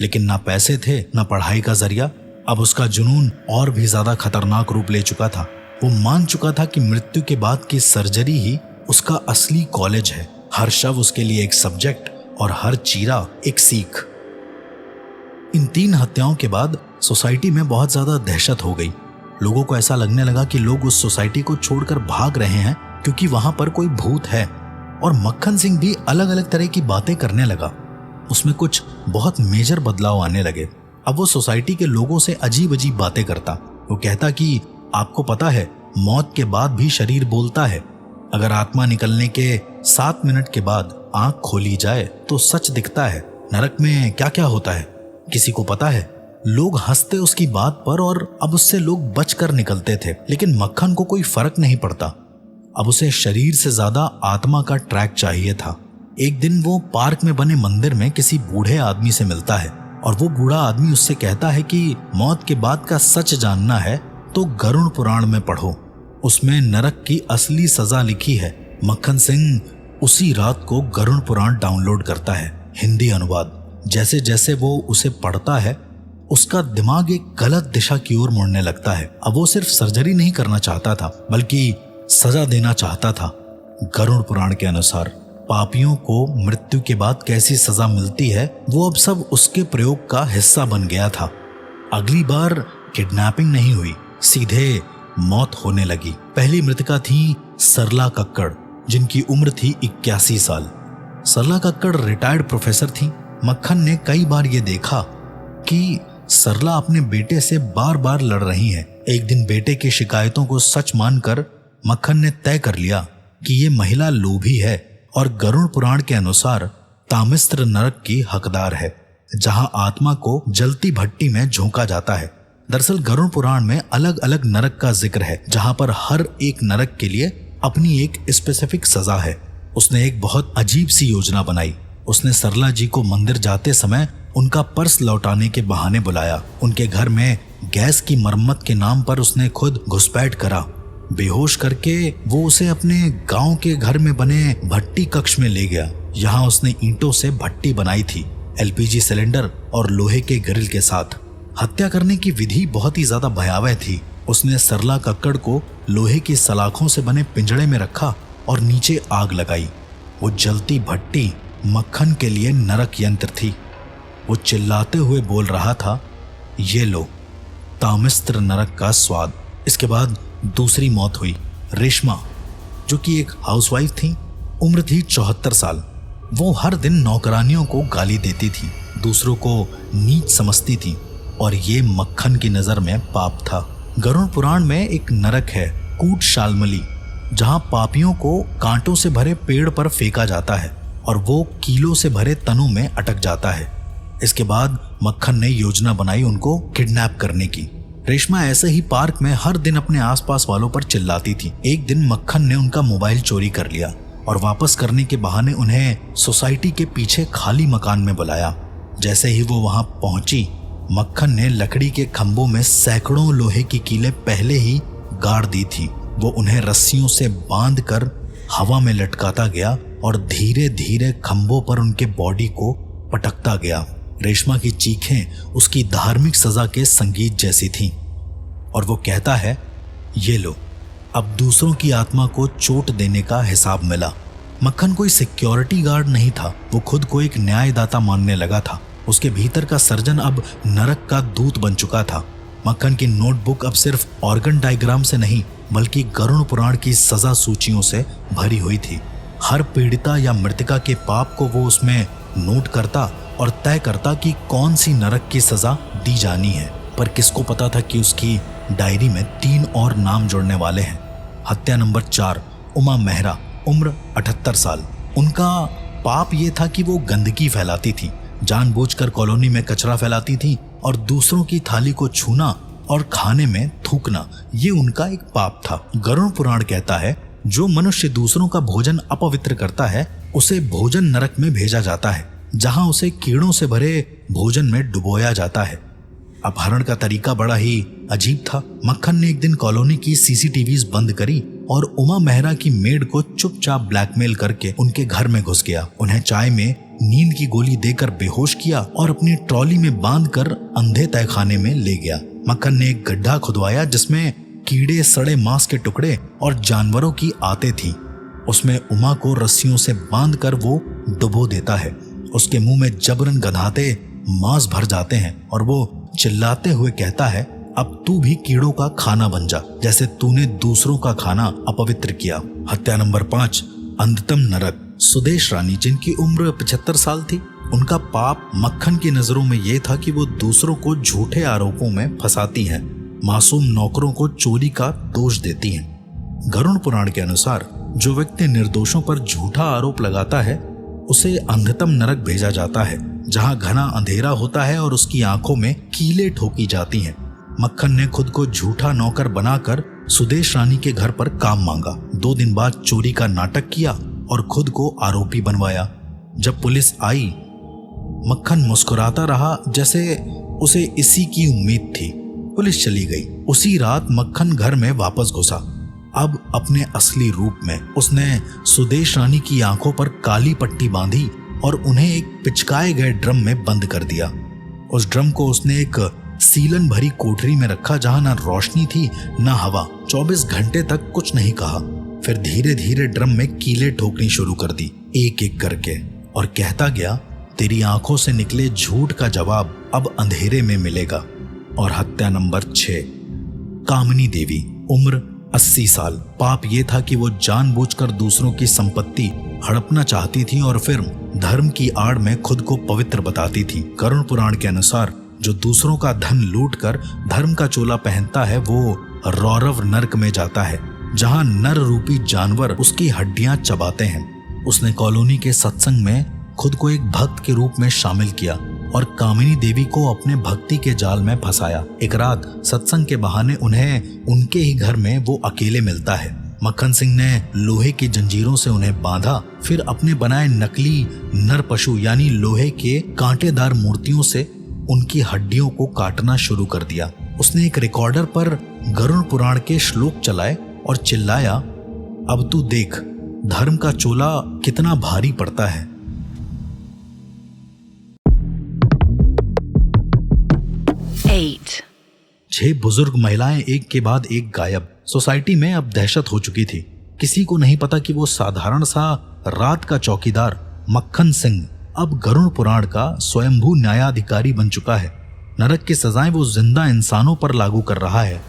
Speaker 1: लेकिन ना पैसे थे ना पढ़ाई का जरिया। अब उसका जुनून और भी ज्यादा खतरनाक रूप ले चुका था। वो मान चुका था कि मृत्यु के बाद की सर्जरी ही उसका असली कॉलेज है। हर शव उसके लिए एक सब्जेक्ट और हर चीरा एक सीख। इन 3 हत्याओं के बाद सोसाइटी में बहुत ज्यादा दहशत हो गई। लोगों को ऐसा लगने लगा कि लोग उस सोसाइटी को छोड़कर भाग रहे हैं क्योंकि वहां पर कोई भूत है। और मक्खन सिंह भी अलग अलग तरह की बातें करने लगा। उसमें कुछ बहुत मेजर बदलाव आने लगे। अब वो सोसाइटी के लोगों से अजीब अजीब बातें करता। वो कहता कि आपको पता है, मौत के बाद भी शरीर बोलता है। अगर आत्मा निकलने के 7 मिनट के बाद आंख खोली जाए तो सच दिखता है। नरक में क्या क्या होता है किसी को पता है? लोग हंसते उसकी बात पर और अब उससे लोग बचकर निकलते थे, लेकिन मक्खन को कोई फर्क नहीं पड़ता। अब उसे शरीर से ज्यादा आत्मा का ट्रैक चाहिए था। एक दिन वो पार्क में बने मंदिर में किसी बूढ़े आदमी से मिलता है और वो बूढ़ा आदमी उससे कहता है कि मौत के बाद का सच जानना है तो गरुड़ पुराण में पढ़ो, उसमें नरक की असली सजा लिखी है। मक्खन सिंह उसी रात को गरुड़ पुराण डाउनलोड करता है, हिंदी अनुवाद। जैसे जैसे वो उसे पढ़ता है उसका दिमाग एक गलत दिशा की ओर मुड़ने लगता है। अब वो सिर्फ सर्जरी नहीं करना चाहता था बल्कि सजा देना चाहता था। गरुड़ पुराण के अनुसार पापियों को मृत्यु के बाद कैसी सजा मिलती है वो अब सब उसके प्रयोग का हिस्सा बन गया था। अगली बार किडनैपिंग नहीं हुई, सीधे मौत होने लगी। पहली मृतका थी सरला कक्कड़, जिनकी उम्र थी 81 साल। सरला कक्कड़ रिटायर्ड प्रोफेसर थी। मक्खन ने कई बार ये देखा कि सरला अपने बेटे से बार बार लड़ रही है। एक दिन बेटे की शिकायतों को सच मानकर मक्खन ने तय कर लिया कि ये महिला लोभी है और गरुड़ पुराण के अनुसार तामिस्त्र नरक की हकदार है, जहां आत्मा को जलती भट्टी में झोंका जाता है। दरअसल गरुड़ पुराण में अलग अलग नरक का जिक्र है, जहां पर हर एक नरक के लिए अपनी एक स्पेसिफिक सजा है। उसने एक बहुत अजीब सी योजना बनाई। उसने सरला जी को मंदिर जाते समय उनका पर्स लौटाने के बहाने बुलाया। उनके घर में गैस की मरम्मत के नाम पर उसने खुद घुसपैठ करा। बेहोश करके वो उसे अपने गांव के घर में बने भट्टी कक्ष में ले गया। यहाँ उसने ईंटों से भट्टी बनाई थी, एलपीजी सिलेंडर और लोहे के ग्रिल के साथ। हत्या करने की विधि बहुत ही ज्यादा भयावह थी। उसने सरला कक्कड़ को लोहे की सलाखों से बने पिंजड़े में रखा और नीचे आग लगाई। वो जलती भट्टी मक्खन के लिए नरक यंत्र थी। वो चिल्लाते हुए बोल रहा था, ये लो तामिस्त्र नरक का स्वाद। इसके बाद दूसरी मौत हुई। रेशमा, जो कि एक हाउसवाइफ थी, उम्र थी 74 साल। वो हर दिन नौकरानियों को गाली देती थी, दूसरों को नीच समझती थी और ये मक्खन की नजर में पाप था। गरुड़ पुराण में एक नरक है कूट शालमली, जहां पापियों को कांटों से भरे पेड़ पर फेंका जाता है और वो कीलों से भरे तनों में अटक जाता है। इसके बाद मक्खन ने योजना बनाई उनको किडनैप करने की। रेशमा ऐसे ही पार्क में हर दिन अपने आसपास वालों पर चिल्लाती थी। एक दिन मक्खन ने उनका मोबाइल चोरी कर लिया और वापस करने के बहाने उन्हें सोसाइटी के पीछे खाली मकान में बुलाया। जैसे ही वो वहां पहुंची, मक्खन ने लकड़ी के खंभों में सैकड़ों लोहे की कीलें पहले ही गाड़ दी थी। वो उन्हें रस्सियों से बांधकर हवा में लटकाता गया और धीरे धीरे खंभों पर उनके बॉडी को पटकता गया। रेशमा की चीखें उसकी धार्मिक सजा के संगीत जैसी थीं और वो कहता है, ये लो, अब दूसरों की आत्मा को चोट देने का हिसाब मिला। मक्खन कोई सिक्योरिटी गार्ड नहीं था, वो खुद को एक न्यायदाता मानने लगा था। उसके भीतर का सर्जन अब नरक का दूत बन चुका था। मक्खन की नोटबुक अब सिर्फ ऑर्गन डायग्राम से नहीं बल्कि गरुड़ पुराण की सजा सूचियों से भरी हुई थी। हर पीड़िता या मृतिका के पाप को वो उसमें नोट करता और तय करता कि कौन सी नरक की सजा दी जानी है। पर किसको पता था कि उसकी डायरी में 3 और नाम जोड़ने वाले हैं। हत्या नंबर 4, उमा मेहरा, उम्र 78 साल। उनका पाप ये था कि वो गंदगी फैलाती थी, जानबूझकर कॉलोनी में कचरा फैलाती थी और दूसरों की थाली को छूना और खाने में थूकना, ये उनका एक पाप था। गरुड़ पुराण कहता है, जो मनुष्य दूसरों का भोजन अपवित्र करता है उसे भोजन नरक में भेजा जाता है, जहां उसे कीड़ों से भरे भोजन में डुबोया जाता है। अपहरण का तरीका बड़ा ही अजीब था। मक्खन ने एक दिन कॉलोनी की सीसीटीवीज बंद करी और उमा मेहरा की मेड को चुपचाप ब्लैकमेल करके उनके घर में घुस गया। उन्हें चाय में नींद की गोली देकर बेहोश किया और अपनी ट्रॉली में बांधकर अंधे तहखाने में ले गया। मक्खन ने एक गड्ढा खुदवाया जिसमें कीड़े, सड़े मांस के टुकड़े और जानवरों की आते थी। उसमें उमा को रस्सियों से बांधकर वो डुबो देता है। उसके मुंह में जबरन गंधाते मांस भर जाते हैं और वो चिल्लाते हुए कहता है, अब तू भी कीड़ों का खाना बन जा, जैसे तूने दूसरों का खाना अपवित्र किया। हत्या नंबर 5, अंधतम नरक, सुदेश रानी, जिनकी उम्र 75 साल थी। उनका पाप मक्खन की नजरों में यह था कि वो दूसरों को झूठे आरोपों में फंसाती हैं, मासूम नौकरों को चोरी का दोष देती हैं। गरुड़ पुराण के अनुसार जो व्यक्ति निर्दोषों पर झूठा आरोप लगाता है उसे अंधतम नरक भेजा जाता है, जहां घना अंधेरा होता है और उसकी आंखों में कीलें ठोकी जाती हैं। मक्खन ने खुद को झूठा नौकर बनाकर सुदेश रानी के घर पर काम मांगा। 2 दिन बाद चोरी का नाटक किया और खुद को आरोपी बनवाया। जब पुलिस आई, मक्खन मुस्कुराता रहा जैसे उसे इसी की उम्मीद थी। पुलिस चली गई। उसी रात मक्खन घर में वापस घुसा, अब अपने असली रूप में। उसने सुदेश रानी की आंखों पर काली पट्टी बांधी और उन्हें एक पिचकाए गए ड्रम में बंद कर दिया। उस ड्रम को उसने एक सीलन भरी कोठरी में रखा, जहां न रोशनी थी न हवा। 24 घंटे तक कुछ नहीं कहा। फिर धीरे धीरे ड्रम में कीलें ठोकनी शुरू कर दी, एक एक करके, और कहता गया, तेरी आंखों से निकले झूठ का जवाब अब अंधेरे में मिलेगा। और हत्या नंबर 6, कामिनी देवी, उम्र 80 साल। पाप ये था कि वो जानबूझकर दूसरों की संपत्ति हड़पना चाहती थी और फिर धर्म की आड़ में खुद को पवित्र बताती थी। गरुड़ पुराण के अनुसार जो दूसरों का धन लूटकर धर्म का चोला पहनता है वो रौरव नरक में जाता है, जहां नर रूपी जानवर उसकी हड्डियां चबाते हैं। उसने कॉलोनी के सत्संग में खुद को एक भक्त के रूप में शामिल किया और कामिनी देवी को अपने भक्ति के जाल में फंसाया। एक रात सत्संग के बहाने उन्हें उनके ही घर में वो अकेले मिलता है। मक्खन सिंह ने लोहे की जंजीरों से उन्हें बांधा, फिर अपने बनाए नकली नर पशु यानी लोहे के कांटेदार मूर्तियों से उनकी हड्डियों को काटना शुरू कर दिया। उसने एक रिकॉर्डर पर गरुड़ पुराण के श्लोक चलाए और चिल्लाया, अब तू देख धर्म का चोला कितना भारी पड़ता है।
Speaker 3: 8
Speaker 1: 6 बुजुर्ग महिलाएं एक के बाद एक गायब। सोसाइटी में अब दहशत हो चुकी थी। किसी को नहीं पता कि वो साधारण सा रात का चौकीदार मक्खन सिंह अब गरुड़ पुराण का स्वयंभू न्यायाधिकारी बन चुका है। नरक की सजाएं वो जिंदा इंसानों पर लागू कर रहा है।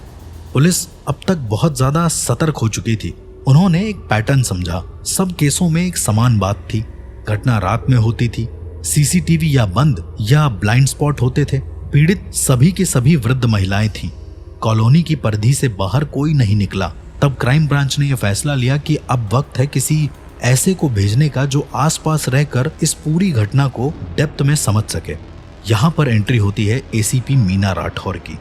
Speaker 1: पुलिस अब तक बहुत ज्यादा सतर्क हो चुकी थी। उन्होंने एक पैटर्न समझा। सब केसों में एक समान बात थी। घटना रात में होती थी। सीसीटीवी या बंद या ब्लाइंड स्पॉट होते थे। पीड़ित सभी की सभी वृद्ध महिलाएं थीं। कॉलोनी की परिधि से बाहर कोई नहीं निकला। तब क्राइम ब्रांच ने यह फैसला लिया कि अब वक्त है किसी ऐसे को भेजने का जो आसपास रहकर इस पूरी घटना को डेप्थ में समझ सके। यहाँ पर एंट्री होती है एसीपी मीना राठौर की।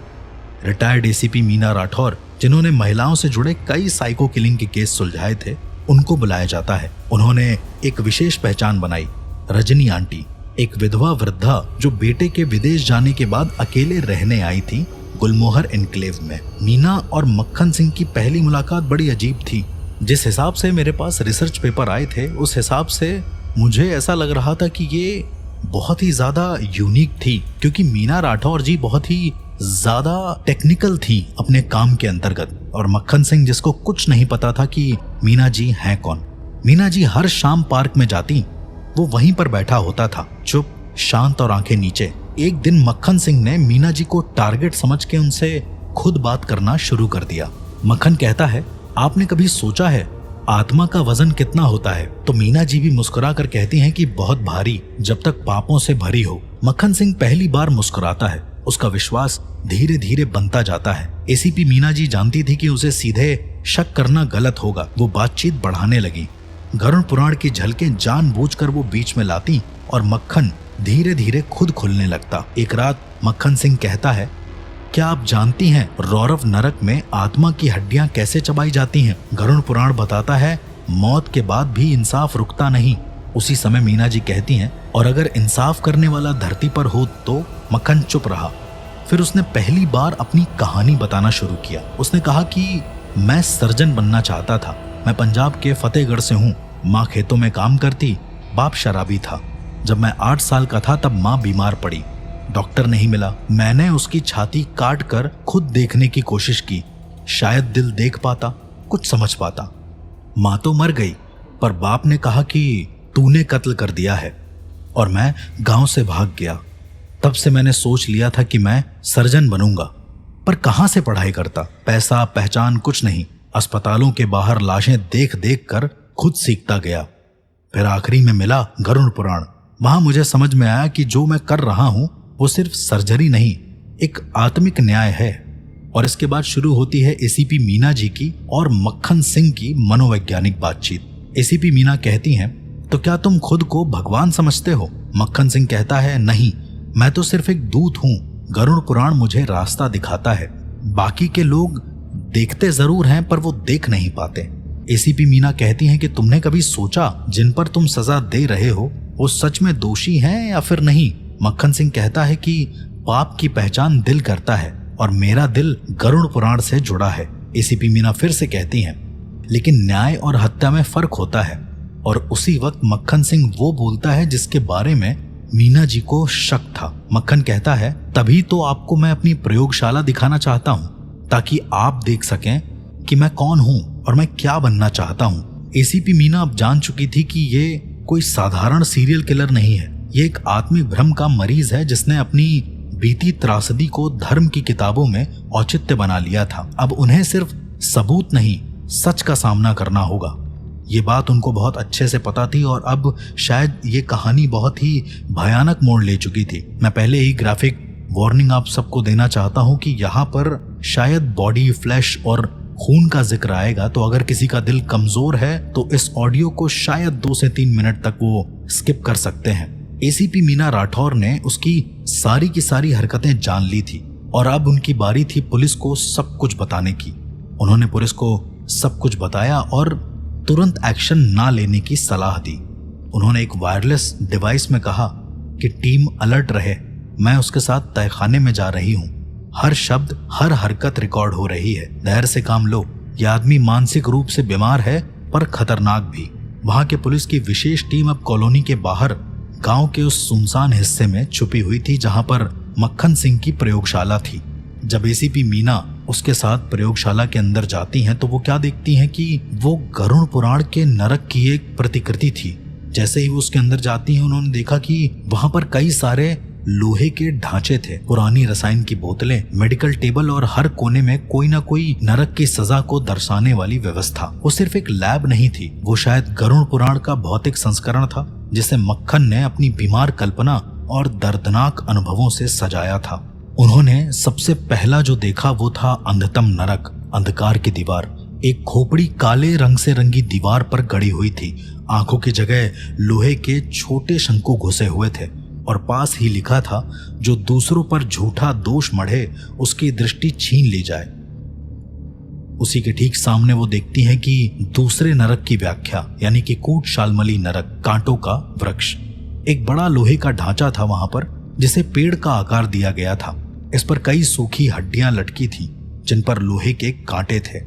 Speaker 1: रिटायर्ड एसीपी मीना राठौर, जिन्होंने महिलाओं से जुड़े कई साइको किलिंग के केस सुलझाए थे, उनको बुलाया जाता है। उन्होंने एक विशेष पहचान बनाई, रजनी आंटी, एक विधवा वृद्धा जो बेटे के विदेश जाने के बाद अकेले रहने आई थी गुलमोहर एनक्लेव में। मीना और मक्खन सिंह की पहली मुलाकात बड़ी अजीब थी। जिस हिसाब से मेरे पास रिसर्च पेपर आए थे उस हिसाब से मुझे ऐसा लग रहा था कि ये बहुत ही ज्यादा यूनिक थी, क्योंकि मीना राठौर जी बहुत ही ज्यादा टेक्निकल थी अपने काम के अंतर्गत, और मक्खन सिंह जिसको कुछ नहीं पता था कि मीना जी हैं कौन। मीना जी हर शाम पार्क में जाती, वो वहीं पर बैठा होता था, चुप, शांत और आंखें नीचे। एक दिन मक्खन सिंह ने मीना जी को टारगेट समझ के उनसे खुद बात करना शुरू कर दिया। मक्खन कहता है, आपने कभी सोचा है आत्मा का वजन कितना होता है? तो मीना जी भी मुस्कुरा कर कहती हैं कि बहुत भारी, जब तक पापों से भरी हो। मक्खन सिंह पहली बार मुस्कुराता है। उसका विश्वास धीरे धीरे बनता जाता है। एसीपी मीना जी जानती थी कि उसे सीधे शक करना गलत होगा। वो बातचीत बढ़ाने लगी। गरुड़ पुराण की झलकें जानबूझकर वो बीच में लाती और मक्खन धीरे धीरे खुद खुलने लगता। एक रात मक्खन सिंह कहता है, क्या आप जानती हैं रौरव नरक में आत्मा की हड्डियां कैसे चबाई जाती हैं? गरुड़ पुराण बताता है मौत के बाद भी इंसाफ रुकता नहीं। उसी समय मीना जी कहती हैं, और अगर इंसाफ करने वाला धरती पर हो तो? मक्खन चुप रहा। फिर उसने पहली बार अपनी कहानी बताना शुरू किया। उसने कहा कि मैं सर्जन बनना चाहता था। मैं पंजाब के फतेहगढ़ से हूँ। माँ खेतों में काम करती, बाप शराबी था। जब मैं 8 साल का था तब माँ बीमार पड़ी। डॉक्टर नहीं मिला। मैंने उसकी छाती काट कर खुद देखने की कोशिश की। शायद दिल देख पाता, कुछ समझ पाता। माँ तो मर गई, पर बाप ने कहा कि तूने कत्ल कर दिया है, और मैं गांव से भाग गया। तब से मैंने सोच लिया था कि मैं सर्जन बनूंगा, पर कहां से पढ़ाई करता? पैसा पहचान कुछ नहीं। अस्पतालों के बाहर लाशें देख देख कर खुद सीखता गया। फिर आखिरी में मिला गरुड़ पुराण। वहां मुझे समझ में आया कि जो मैं कर रहा हूं वो सिर्फ सर्जरी नहीं, एक आत्मिक न्याय है। और इसके बाद शुरू होती है एसीपी मीना जी की और मक्खन सिंह की मनोवैज्ञानिक बातचीत। एसीपी मीना कहती हैं, तो क्या तुम खुद को भगवान समझते हो? मक्खन सिंह कहता है, नहीं, मैं तो सिर्फ एक दूत हूँ। गरुड़ पुराण मुझे रास्ता दिखाता है। बाकी के लोग देखते जरूर हैं पर वो देख नहीं पाते। एसीपी मीना कहती हैं कि तुमने कभी सोचा जिन पर तुम सजा दे रहे हो वो सच में दोषी हैं या फिर नहीं? मक्खन सिंह कहता है कि पाप की पहचान दिल करता है और मेरा दिल गरुड़ पुराण से जुड़ा है। एसीपी मीना फिर से कहती हैं, लेकिन न्याय और हत्या में फर्क होता है। और उसी वक्त मक्खन सिंह वो बोलता है जिसके बारे में मीना जी को शक था। मक्खन कहता है, तभी तो आपको मैं अपनी प्रयोगशाला दिखाना चाहता हूँ ताकि आप देख सकें कि मैं कौन हूँ और मैं क्या बनना चाहता हूँ। एसीपी मीना अब जान चुकी थी कि ये कोई साधारण सीरियल किलर नहीं है। ये एक आत्मिक भ्रम का मरीज है जिसने अपनी बीती त्रासदी को धर्म की किताबों में औचित्य बना लिया था। अब उन्हें सिर्फ सबूत नहीं, सच का सामना करना होगा। ये बात उनको बहुत अच्छे से पता थी और अब शायद ये कहानी बहुत ही भयानक मोड़ ले चुकी थी। मैं पहले ही ग्राफिक वार्निंग आप सबको देना चाहता हूँ कि यहाँ पर शायद बॉडी, फ्लैश और खून का जिक्र आएगा, तो अगर किसी का दिल कमजोर है तो इस ऑडियो को शायद 2 से 3 मिनट तक वो स्किप कर सकते हैं। एसीपी मीना राठौर ने उसकी सारी की सारी हरकतें जान ली थी और अब उनकी बारी थी पुलिस को सब कुछ बताने की। उन्होंने पुलिस को सब कुछ बताया और तुरंत एक्शन ना लेने की सलाह दी। उन्होंने एक वायरलेस डिवाइस में कहा कि टीम अलर्ट रहे, मैं उसके साथ तहखाने में जा रही हूँ। हर शब्द, हर हरकत रिकॉर्ड हो रही है। धैर्य से काम लो। यह आदमी मानसिक रूप से बीमार है पर खतरनाक भी। वहां के पुलिस की विशेष टीम अब कॉलोनी के बाहर गांव के उस सुनसान हिस्से में छुपी हुई थी जहां पर मक्खन सिंह की प्रयोगशाला थी। जब एसीपी मीना उसके साथ प्रयोगशाला के अंदर जाती हैं तो वो क्या देखती हैं कि वो गरुड़ पुराण के नरक की एक प्रतिकृति थी। जैसे ही वो उसके अंदर जाती हैं उन्होंने देखा कि वहां पर कई सारे लोहे के ढांचे थे, पुरानी रसायन की बोतलें, मेडिकल टेबल और हर कोने में कोई ना कोई नरक की सजा को दर्शाने वाली व्यवस्था। वो सिर्फ एक लैब नहीं थी, वो शायद गरुड़ पुराण का भौतिक संस्करण था जिसे मक्खन ने अपनी बीमार कल्पना और दर्दनाक अनुभवों से सजाया था। उन्होंने सबसे पहला जो देखा वो था अंधतम नरक, अंधकार की दीवार। एक खोपड़ी काले रंग से रंगी दीवार पर गड़ी हुई थी। आंखों की जगह लोहे के छोटे शंकु घुसे हुए थे और पास ही लिखा था, जो दूसरों पर झूठा दोष मढ़े उसकी दृष्टि छीन ली जाए। उसी के ठीक सामने वो देखती हैं कि दूसरे नरक की व्याख्या, यानी कि कूट शालमली नरक, कांटों का वृक्ष। एक बड़ा लोहे का ढांचा था वहां पर जिसे पेड़ का आकार दिया गया था। इस पर कई सूखी हड्डियां लटकी थी जिन पर लोहे के कांटे थे।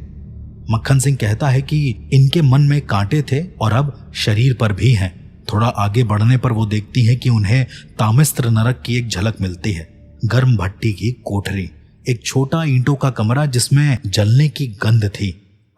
Speaker 1: मक्खन सिंह कहता है कि इनके मन में कांटे थे और अब शरीर पर भी हैं। थोड़ा आगे बढ़ने पर वो देखती हैं कि उन्हें तामिस्त्र नरक की एक झलक मिलती है। गर्म भट्टी की कोठरी, एक छोटा ईंटों का कमरा जिसमें जलने की गंध थी,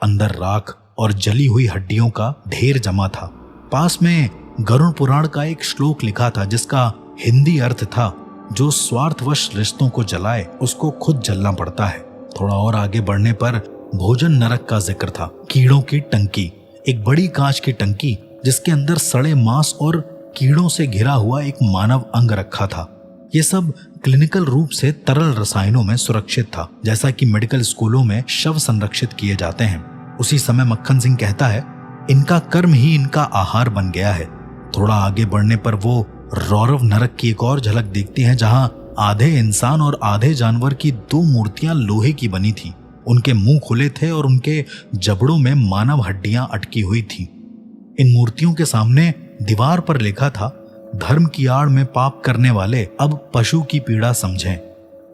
Speaker 1: अंदर राख और जली हुई हड्डियों का ढेर जमा था। पास में गरुड़ पुराण का एक श्लोक लिखा था जिसका हिंदी अर्थ था, जो स्वार्थवश रिश्तों को जलाए उसको खुद जलना पड़ता है। थोड़ा और आगे बढ़ने पर भोजन नरक का जिक्र था। कीड़ों की टंकी, एक बड़ी कांच की टंकी जिसके अंदर सड़े मांस और कीड़ों से घिरा हुआ एक मानव अंग रखा था। ये सब क्लिनिकल रूप से तरल रसायनों में सुरक्षित था, जैसा कि मेडिकल स्कूलों में शव संरक्षित किए जाते हैं। उसी समय मक्खन सिंह कहता है, इनका कर्म ही इनका आहार बन गया है। थोड़ा आगे बढ़ने पर वो रौरव नरक की एक और झलक देखती हैं जहां आधे इंसान और आधे जानवर की 2 मूर्तियां लोहे की बनी थी। उनके मुंह खुले थे और उनके जबड़ों में मानव हड्डियां अटकी हुई थी। इन मूर्तियों के सामने दीवार पर लिखा था, धर्म की आड़ में पाप करने वाले अब पशु की पीड़ा समझें।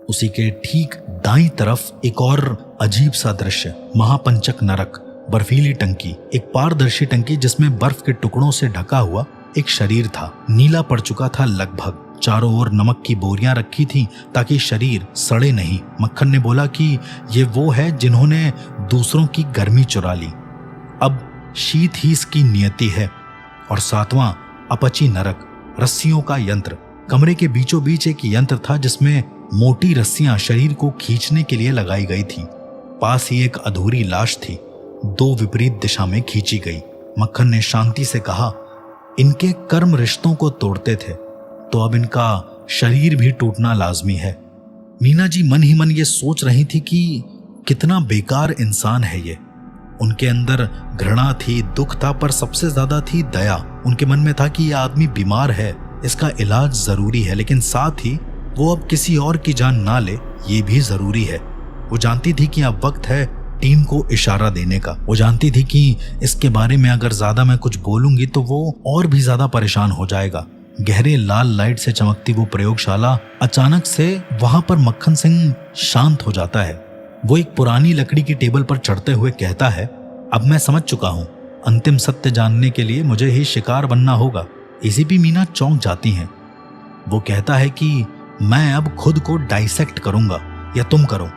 Speaker 1: उसी के ठीक दाईं तरफ एक और अजीब सा दृश्य, महापंचक नरक, बर्फीली टंकी, एक पारदर्शी टंकी जिसमें बर्फ के टुकड़ों से ढका हुआ एक शरीर था। नीला पड़ चुका था लगभग। चारों ओर नमक की बोरियां रखी थी ताकि शरीर सड़े नहीं। मक्खन ने बोला कि ये वो है जिन्होंने दूसरों की गर्मी चुरा ली, अब शीत ही इसकी नियति है। और 7वां अपची नरक, रस्सियों का यंत्र। कमरे के बीचों बीच एक यंत्र था जिसमें मोटी रस्सियां शरीर को खींचने के लिए लगाई गई थी। पास ही एक अधूरी लाश थी, 2 विपरीत दिशा में खींची गई। मक्खन ने शांति से कहा, इनके कर्म रिश्तों को तोड़ते थे तो अब इनका शरीर भी टूटना लाजमी है। मीना जी मन ही मन ये सोच रही थी कि कितना बेकार इंसान है ये। उनके अंदर घृणा थी, दुख था, पर सबसे ज्यादा थी दया। उनके मन में था कि यह आदमी बीमार है, इसका इलाज जरूरी है, लेकिन साथ ही वो अब किसी और की जान ना ले ये भी जरूरी है। वो जानती थी कि अब वक्त है टीम को इशारा देने का। वो जानती थी कि इसके बारे में अगर ज्यादा मैं कुछ बोलूंगी तो वो और भी ज्यादा परेशान हो जाएगा। गहरे लाल लाइट से चमकती वो प्रयोगशाला, अचानक से वहां पर मक्खन सिंह शांत हो जाता है। वो एक पुरानी लकड़ी की टेबल पर चढ़ते हुए कहता है, अब मैं समझ चुका हूं, अंतिम सत्य जानने के लिए मुझे ही शिकार बनना होगा। एसीपी मीना चौंक जाती हैं। वो कहता है कि मैं अब खुद को डाइसेक्ट करूंगा, या तुम करो।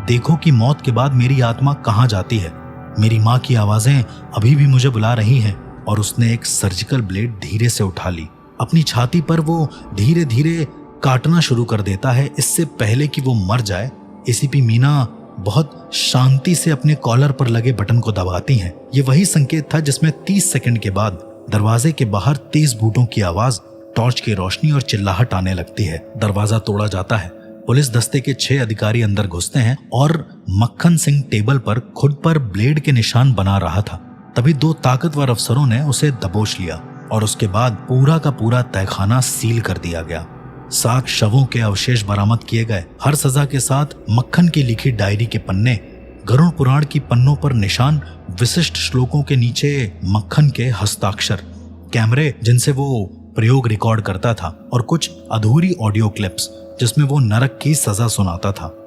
Speaker 1: देखो कि मौत के बाद मेरी आत्मा कहां जाती है। मेरी माँ की आवाजें अभी भी मुझे बुला रही हैं। और उसने एक सर्जिकल ब्लेड धीरे से उठा ली। अपनी छाती पर वो धीरे धीरे काटना शुरू कर देता है। इससे पहले कि वो मर जाए, एसीपी मीना बहुत शांति से अपने कॉलर पर लगे बटन को दबाती हैं। ये वही संकेत था जिसमें 30 सेकंड के बाद दरवाजे के बाहर तेज बूटों की आवाज, टॉर्च की रोशनी और चिल्लाहट आने लगती है। दरवाजा तोड़ा जाता है। पुलिस दस्ते के 6 अधिकारी अंदर घुसते हैं और मक्खन सिंह टेबल पर खुद पर ब्लेड के निशान बना रहा था। तभी 2 ताकतवर अफसरों ने उसे दबोच लिया और उसके बाद पूरा का पूरा तहखाना सील कर दिया गया। 7 शवों के अवशेष बरामद किए गए। हर सजा के साथ मक्खन की लिखी डायरी के पन्ने, गरुड़ पुराण की पन्नों पर निशान, विशिष्ट श्लोकों के नीचे मक्खन के हस्ताक्षर, कैमरे जिनसे वो प्रयोग रिकॉर्ड करता था और कुछ अधूरी ऑडियो क्लिप्स जिसमें वो नरक की सजा सुनाता था।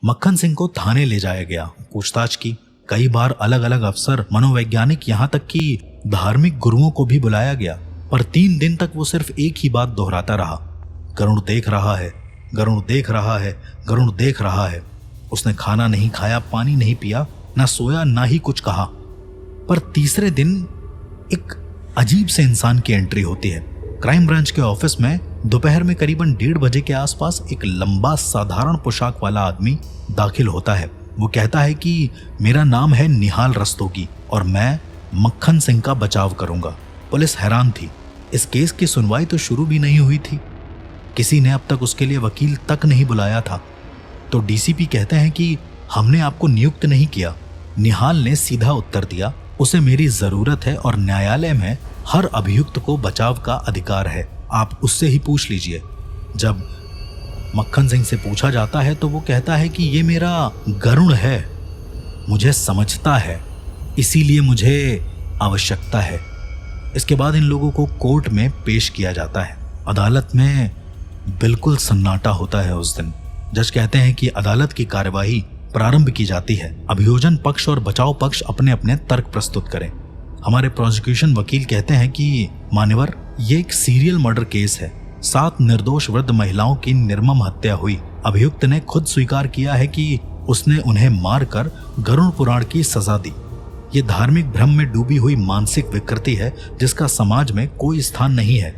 Speaker 1: मक्खन सिंह को थाने ले जाया गया, पूछताछ की। कई बार अलग अलग अफसर, मनोवैज्ञानिक, यहाँ तक कि धार्मिक गुरुओं को भी बुलाया गया, पर 3 दिन तक वो सिर्फ एक ही बात दोहराता रहा, गरुड़ देख रहा है, गरुड़ देख रहा है, गरुड़ देख रहा है। उसने खाना नहीं खाया, पानी नहीं पिया, ना सोया, ना ही कुछ कहा। पर तीसरे दिन एक अजीब से इंसान की एंट्री होती है। क्राइम ब्रांच के ऑफिस में दोपहर में करीबन 1:30 बजे के आसपास एक लंबा साधारण पोशाक वाला आदमी दाखिल होता है। वो कहता है कि मेरा नाम है निहाल रस्तोगी और मैं मक्खन सिंह का बचाव करूंगा। पुलिस हैरान थी। इस केस की सुनवाई तो शुरू भी नहीं हुई थी। किसी ने अब तक उसके लिए वकील तक नहीं बुलाया था। तो डीसीपी कहते हैं कि हमने आपको नियुक्त नहीं किया। निहाल ने सीधा उत्तर दिया, उसे मेरी जरूरत है और न्यायालय में हर अभियुक्त को बचाव का अधिकार है, आप उससे ही पूछ लीजिए। जब मक्खन सिंह से पूछा जाता है तो वो कहता है कि ये मेरा गरुड़ है, मुझे समझता है, इसीलिए मुझे आवश्यकता है। इसके बाद इन लोगों को कोर्ट में पेश किया जाता है। अदालत में बिल्कुल सन्नाटा होता है उस दिन। जज कहते हैं कि अदालत की कार्यवाही प्रारंभ की जाती है। अभियोजन पक्ष और बचाव पक्ष अपने अपने तर्क प्रस्तुत करें। हमारे प्रोसिक्यूशन वकील कहते हैं कि मान्यवर, ये एक सीरियल मर्डर केस है। 7 निर्दोष वृद्ध महिलाओं की निर्मम हत्या हुई। अभियुक्त ने खुद स्वीकार किया है कि उसने उन्हें मारकर गरुड़ पुराण की सजा दी। ये धार्मिक भ्रम में डूबी हुई मानसिक विकृति है जिसका समाज में कोई स्थान नहीं है।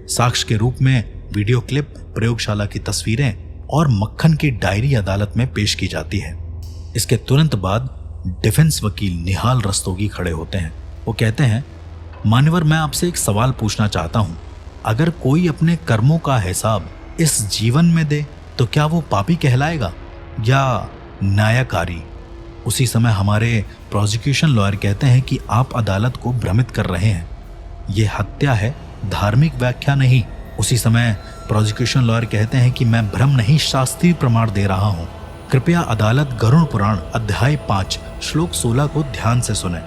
Speaker 1: साक्ष्य के रूप में वीडियो क्लिप, प्रयोगशाला की तस्वीरें और मक्खन की डायरी अदालत में पेश की जाती है। इसके तुरंत बाद डिफेंस वकील निहाल रस्तोगी खड़े होते हैं। वो कहते हैं, मान्यवर, मैं आपसे एक सवाल पूछना चाहता हूं। अगर कोई अपने कर्मों का हिसाब इस जीवन में दे तो क्या वो पापी कहलाएगा या न्यायकारी? उसी समय हमारे प्रोसिक्यूशन लॉयर कहते हैं कि आप अदालत को भ्रमित कर रहे हैं, ये हत्या है, धार्मिक व्याख्या नहीं। उसी समय प्रोसिक्यूशन लॉयर कहते हैं कि मैं भ्रम नहीं, शास्त्रीय प्रमाण दे रहा हूं। कृपया अदालत गरुड़ पुराण अध्याय 5 श्लोक 16 को ध्यान से सुने।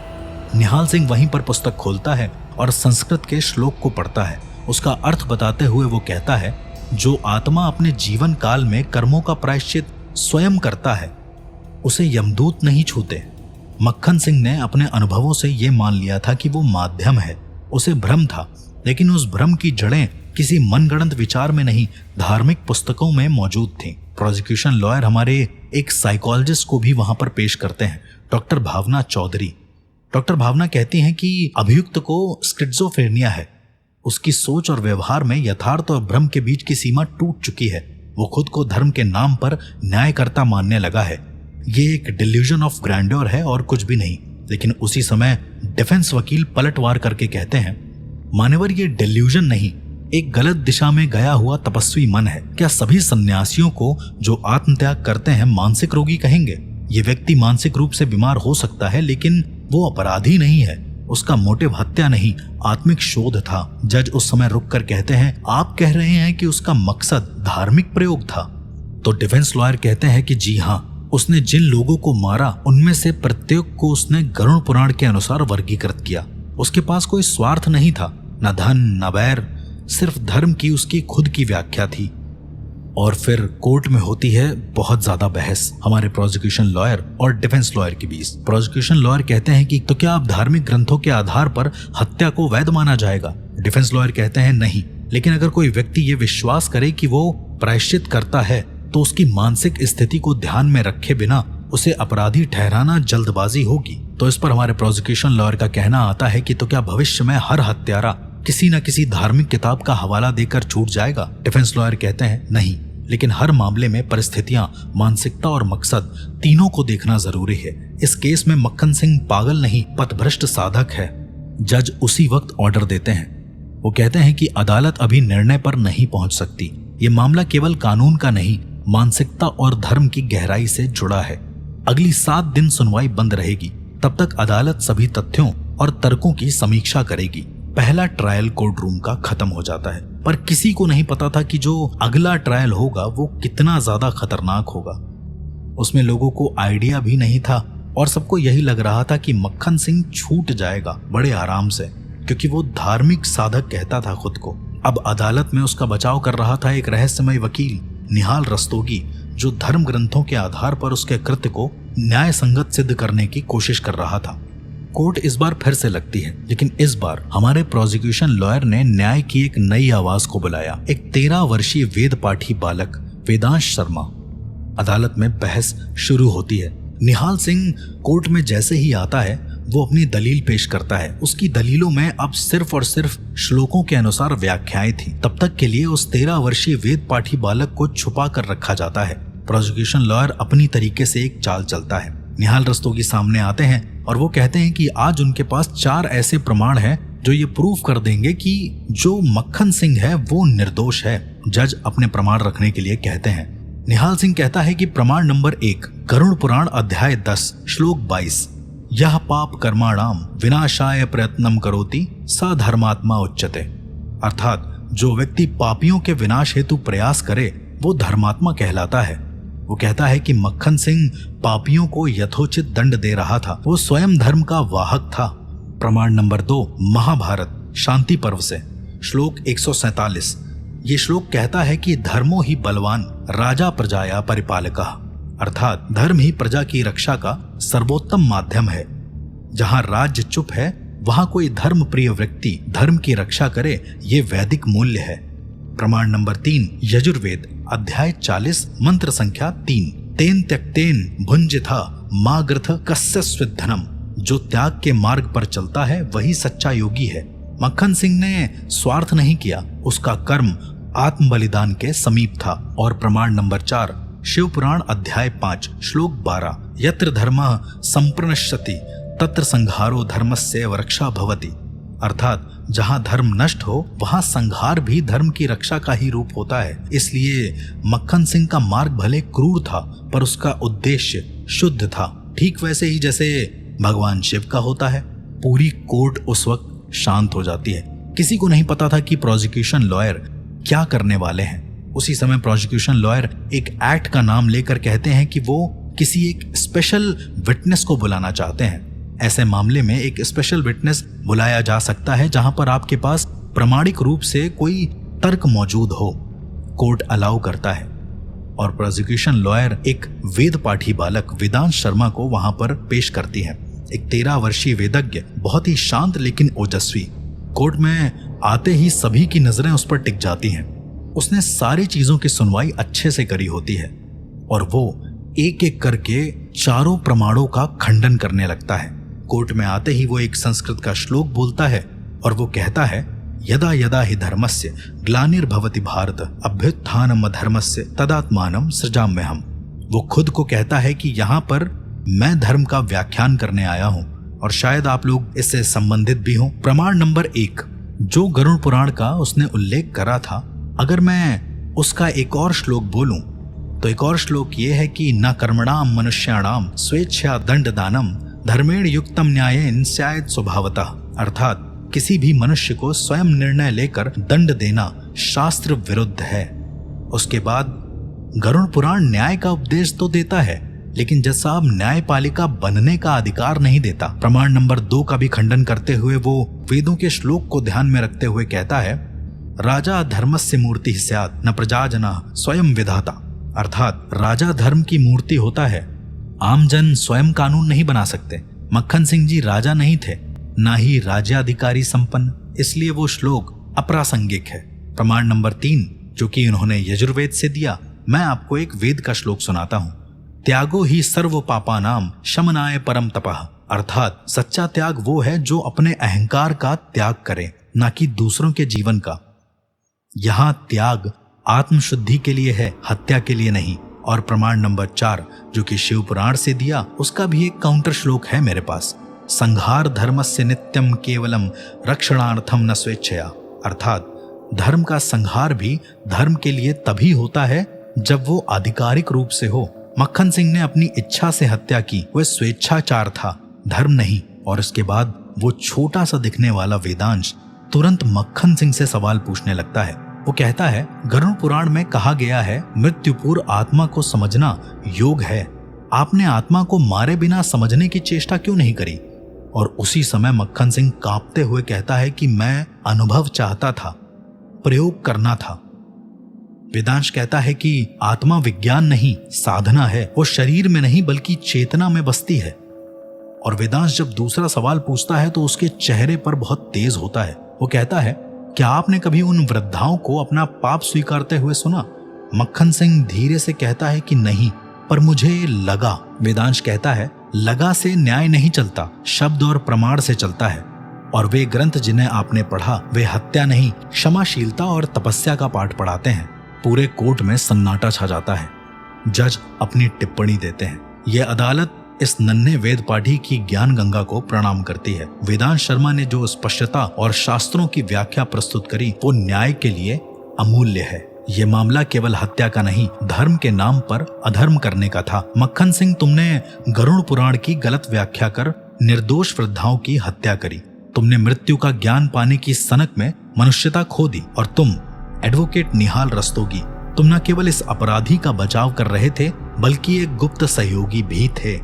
Speaker 1: निहाल सिंह वहीं पर पुस्तक खोलता है और संस्कृत के श्लोक को पढ़ता है। उसका अर्थ बताते हुए वो कहता है, जो आत्मा अपने जीवन काल में कर्मों का प्रायश्चित स्वयं करता है उसे यमदूत नहीं छूते। मक्खन सिंह ने अपने अनुभवों से ये मान लिया था कि वो माध्यम है। उसे भ्रम था, लेकिन उस भ्रम की जड़ें किसी मनगढ़ंत विचार में नहीं, धार्मिक पुस्तकों में मौजूद थीं। प्रोसिक्यूशन लॉयर हमारे एक साइकोलॉजिस्ट को भी वहां पर पेश करते हैं, डॉक्टर भावना चौधरी। डॉक्टर भावना कहती हैं कि अभियुक्त को स्किज़ोफ्रेनिया है। उसकी सोच और व्यवहार में यथार्थ और भ्रम के बीच की सीमा टूट चुकी है। वो खुद को धर्म के नाम पर न्यायकर्ता मानने लगा है। ये एक डिल्यूजन ऑफ ग्रैंड्योर है और कुछ भी नहीं। लेकिन उसी समय डिफेंस वकील पलटवार करके कहते हैं, मान्यवर, ये डिल्यूजन नहीं, एक गलत दिशा में गया हुआ तपस्वी मन है। क्या सभी सन्यासियों को जो आत्मत्याग करते हैं मानसिक रोगी कहेंगे? ये व्यक्ति मानसिक रूप से बीमार हो सकता है, लेकिन वो अपराधी नहीं है। उसका मोटिव हत्या नहीं, आत्मिक शोध था। जज उस समय रुककर कहते हैं, आप कह रहे हैं कि उसका मकसद धार्मिक प्रयोग था? तो डिफेंस लॉयर कहते हैं कि जी हाँ, उसने जिन लोगों को मारा उनमें से प्रत्येक को उसने गरुड़ पुराण के अनुसार वर्गीकृत किया। उसके पास कोई स्वार्थ नहीं था, न धन न बैर, सिर्फ धर्म की उसकी खुद की व्याख्या थी। और फिर कोर्ट में होती है बहुत ज्यादा बहस हमारे प्रोसिक्यूशन लॉयर और डिफेंस लॉयर के बीच। प्रोसिक्यूशन लॉयर कहते हैं कि तो क्या आप धार्मिक ग्रंथों के आधार पर हत्या को वैध माना जाएगा? डिफेंस लॉयर कहते हैं नहीं, लेकिन अगर कोई व्यक्ति ये विश्वास करे कि वो प्रायश्चित करता है तो उसकी मानसिक स्थिति को ध्यान में रखे बिना उसे अपराधी ठहराना जल्दबाजी होगी। तो इस पर हमारे प्रोसिक्यूशन लॉयर का कहना आता है कि तो क्या भविष्य में हर हत्यारा किसी न किसी धार्मिक किताब का हवाला देकर छूट जाएगा? डिफेंस लॉयर कहते हैं नहीं, लेकिन हर मामले में परिस्थितियां, मानसिकता और मकसद तीनों को देखना जरूरी है। इस केस में मक्खन सिंह पागल नहीं, पथभ्रष्ट साधक है। जज उसी वक्त ऑर्डर देते हैं। वो कहते हैं कि अदालत अभी निर्णय पर नहीं पहुंच सकती। ये मामला केवल कानून का नहीं, मानसिकता और धर्म की गहराई से जुड़ा है। अगली 7 दिन सुनवाई बंद रहेगी। तब तक अदालत सभी तथ्यों और तर्कों की समीक्षा करेगी। पहला ट्रायल कोर्ट रूम का खत्म हो जाता है, पर किसी को नहीं पता था कि जो अगला ट्रायल होगा वो कितना ज्यादा खतरनाक होगा। उसमें लोगों को आइडिया भी नहीं था और सबको यही लग रहा था कि मक्खन सिंह छूट जाएगा बड़े आराम से, क्योंकि वो धार्मिक साधक कहता था खुद को। अब अदालत में उसका बचाव कर रहा था एक रहस्यमय वकील निहाल रस्तोगी, जो धर्म ग्रंथों के आधार पर उसके कृत्य को न्याय संगत सिद्ध करने की कोशिश कर रहा था। कोर्ट इस बार फिर से लगती है, लेकिन इस बार हमारे प्रोसिक्यूशन लॉयर ने न्याय की एक नई आवाज को बुलाया। एक 13 वर्षीय वेद पाठी बालक वेदांश शर्मा। अदालत में बहस शुरू होती है। निहाल सिंह कोर्ट में जैसे ही आता है वो अपनी दलील पेश करता है। उसकी दलीलों में अब सिर्फ और सिर्फ श्लोकों के अनुसार व्याख्याएं थी। तब तक के लिए उस 13 वर्षीय वेद पाठी बालक को छुपा कर रखा जाता है। प्रोसिक्यूशन लॉयर अपनी तरीके से एक चाल चलता है। निहाल रस्तोगी सामने आते हैं और वो कहते हैं कि आज उनके पास 4 ऐसे प्रमाण हैं जो ये प्रूफ कर देंगे कि जो मक्खन सिंह है वो निर्दोष है। जज अपने प्रमाण रखने के लिए कहते हैं। निहाल सिंह कहता है कि प्रमाण नंबर 1, गरुड़ पुराण अध्याय 10 श्लोक 22, यह पाप कर्माणाम विनाशाय प्रयत्नम करोति स धर्मात्मा उच्यते। अर्थात जो व्यक्ति पापियों के विनाश हेतु प्रयास करे वो धर्मात्मा कहलाता है। वो कहता है कि मक्खन सिंह पापियों को यथोचित दंड दे रहा था, वो स्वयं धर्म का वाहक था। प्रमाण नंबर 2, महाभारत शांति पर्व से श्लोक 147। ये श्लोक कहता है कि धर्मो ही बलवान राजा प्रजाया परिपालकः, अर्थात धर्म ही प्रजा की रक्षा का सर्वोत्तम माध्यम है। जहां राज्य चुप है वहां कोई धर्म प्रिय व्यक्ति धर्म की रक्षा करे, ये वैदिक मूल्य है। प्रमाण नंबर 3, यजुर्वेद अध्याय 40 मंत्र संख्या 3, तेन त्यक्तेन भुंजिथा माग्रथ कस्य स्विद्धनम। जो त्याग के मार्ग पर चलता है वही सच्चा योगी है। मक्खन सिंह ने स्वार्थ नहीं किया, उसका कर्म आत्म बलिदान के समीप था। और प्रमाण नंबर 4, शिव पुराण अध्याय 5 श्लोक 12, यत्र धर्मः संप्रणश्यति तत्र संहारो धर्मस्य रक्षा भवति। अर्थात जहां धर्म नष्ट हो वहां संहार भी धर्म की रक्षा का ही रूप होता है। इसलिए मक्खन सिंह का मार्ग भले क्रूर था पर उसका उद्देश्य शुद्ध था, ठीक वैसे ही जैसे भगवान शिव का होता है। पूरी कोर्ट उस वक्त शांत हो जाती है। किसी को नहीं पता था कि प्रोसिक्यूशन लॉयर क्या करने वाले हैं। उसी समय प्रोसिक्यूशन लॉयर एक एक्ट का नाम लेकर कहते हैं कि वो किसी एक स्पेशल विटनेस को बुलाना चाहते हैं। ऐसे मामले में एक स्पेशल विटनेस बुलाया जा सकता है जहां पर आपके पास प्रमाणिक रूप से कोई तर्क मौजूद हो। कोर्ट अलाउ करता है और प्रोसिक्यूशन लॉयर एक वेद पाठी बालक वेदांश शर्मा को वहां पर पेश करती है। एक 13 वर्षीय वेदज्ञ, बहुत ही शांत लेकिन ओजस्वी। कोर्ट में आते ही सभी की नजरें उस पर टिक जाती हैं। उसने सारी चीजों की सुनवाई अच्छे से करी होती है और वो एक एक करके चारों प्रमाणों का खंडन करने लगता है। कोर्ट में आते ही वो एक संस्कृत का श्लोक बोलता है और वो कहता है, यदा यदा हि धर्मस्य ग्लानिर्भवति भारत अभ्युत्थानम धर्मस्य तदात्मानं सृजाम्यहम्। वो खुद को कहता है कि यहाँ पर मैं धर्म का व्याख्यान करने आया हूँ और शायद आप लोग इससे संबंधित भी हों। प्रमाण नंबर 1, जो गरुड़ पुराण का उसने उल्लेख करा था, अगर मैं उसका एक और श्लोक बोलूं तो एक और श्लोक ये है कि न कर्मणाम मनुष्याणाम स्वेच्छा दंड दानम धर्मेण युक्तम न्यायेन स्यात् स्वभावतः, अर्थात किसी भी मनुष्य को स्वयं निर्णय लेकर दंड देना शास्त्र विरुद्ध है। उसके बाद गरुड़ पुराण न्याय का उपदेश तो देता है, लेकिन जैसा अब न्यायपालिका बनने का अधिकार नहीं देता। प्रमाण नंबर 2 का भी खंडन करते हुए वो वेदों के श्लोक को ध्यान में रखते हुए कहता है, राजा धर्मस्य मूर्ति स्यात् न प्रजाजना स्वयं विधाता, अर्थात राजा धर्म की मूर्ति होता है, आमजन स्वयं कानून नहीं बना सकते। मक्खन सिंह जी राजा नहीं थे, ना ही राज्याधिकारी संपन्न, इसलिए वो श्लोक अप्रासंगिक है। प्रमाण नंबर 3 जो कि उन्होंने यजुर्वेद से दिया, मैं आपको एक वेद का श्लोक सुनाता हूं। त्यागो ही सर्व पापानाम शमनाय परम तपः, अर्थात सच्चा त्याग वो है जो अपने अहंकार का त्याग करे, ना कि दूसरों के जीवन का। यहां त्याग आत्मशुद्धि के लिए है, हत्या के लिए नहीं। और प्रमाण नंबर 4 जो कि शिव पुराण से दिया, उसका भी एक काउंटर श्लोक है मेरे पास। संहार धर्मस्य नित्यम केवलम रक्षणार्थम न स्वेच्छया, अर्थात धर्म का संहार भी धर्म के लिए तभी होता है जब वो आधिकारिक रूप से हो। मक्खन सिंह ने अपनी इच्छा से हत्या की, वह स्वेच्छाचार था, धर्म नहीं। और इसके बाद वो छोटा सा दिखने वाला वेदांश तुरंत मक्खन सिंह से सवाल पूछने लगता है। वो कहता है, गरुड़ पुराण में कहा गया है मृत्यु पूर्व आत्मा को समझना योग है, आपने आत्मा को मारे बिना समझने की चेष्टा क्यों नहीं करी? और उसी समय मक्खन सिंह कांपते हुए कहता है कि मैं अनुभव चाहता था, प्रयोग करना था। वेदांश कहता है कि आत्मा विज्ञान नहीं, साधना है, वो शरीर में नहीं बल्कि चेतना में बसती है। और वेदांश जब दूसरा सवाल पूछता है तो उसके चेहरे पर बहुत तेज होता है। वो कहता है, क्या आपने कभी उन वृद्धाओं को अपना पाप स्वीकारते हुए सुना? मक्खन सिंह धीरे से कहता है कि नहीं, पर मुझे लगा। वेदांश कहता है, लगा से न्याय नहीं चलता, शब्द और प्रमाण से चलता है। और वे ग्रंथ जिन्हें आपने पढ़ा वे हत्या नहीं, क्षमाशीलता और तपस्या का पाठ पढ़ाते हैं। पूरे कोर्ट में सन्नाटा छा जाता है। जज अपनी टिप्पणी देते हैं। यह अदालत इस नन्हे वेद पाठी की ज्ञान गंगा को प्रणाम करती है। वेदांत शर्मा ने जो स्पष्टता और शास्त्रों की व्याख्या प्रस्तुत करी वो न्याय के लिए अमूल्य है। ये मामला केवल हत्या का नहीं, धर्म के नाम पर अधर्म करने का था। मक्खन सिंह, तुमने गरुड़ पुराण की गलत व्याख्या कर निर्दोष वृद्धाओं की हत्या करी। तुमने मृत्यु का ज्ञान पाने की सनक में मनुष्यता खो दी। और तुम एडवोकेट निहाल रस्तोगी, तुम न केवल इस अपराधी का बचाव कर रहे थे बल्कि एक गुप्त सहयोगी भी थे।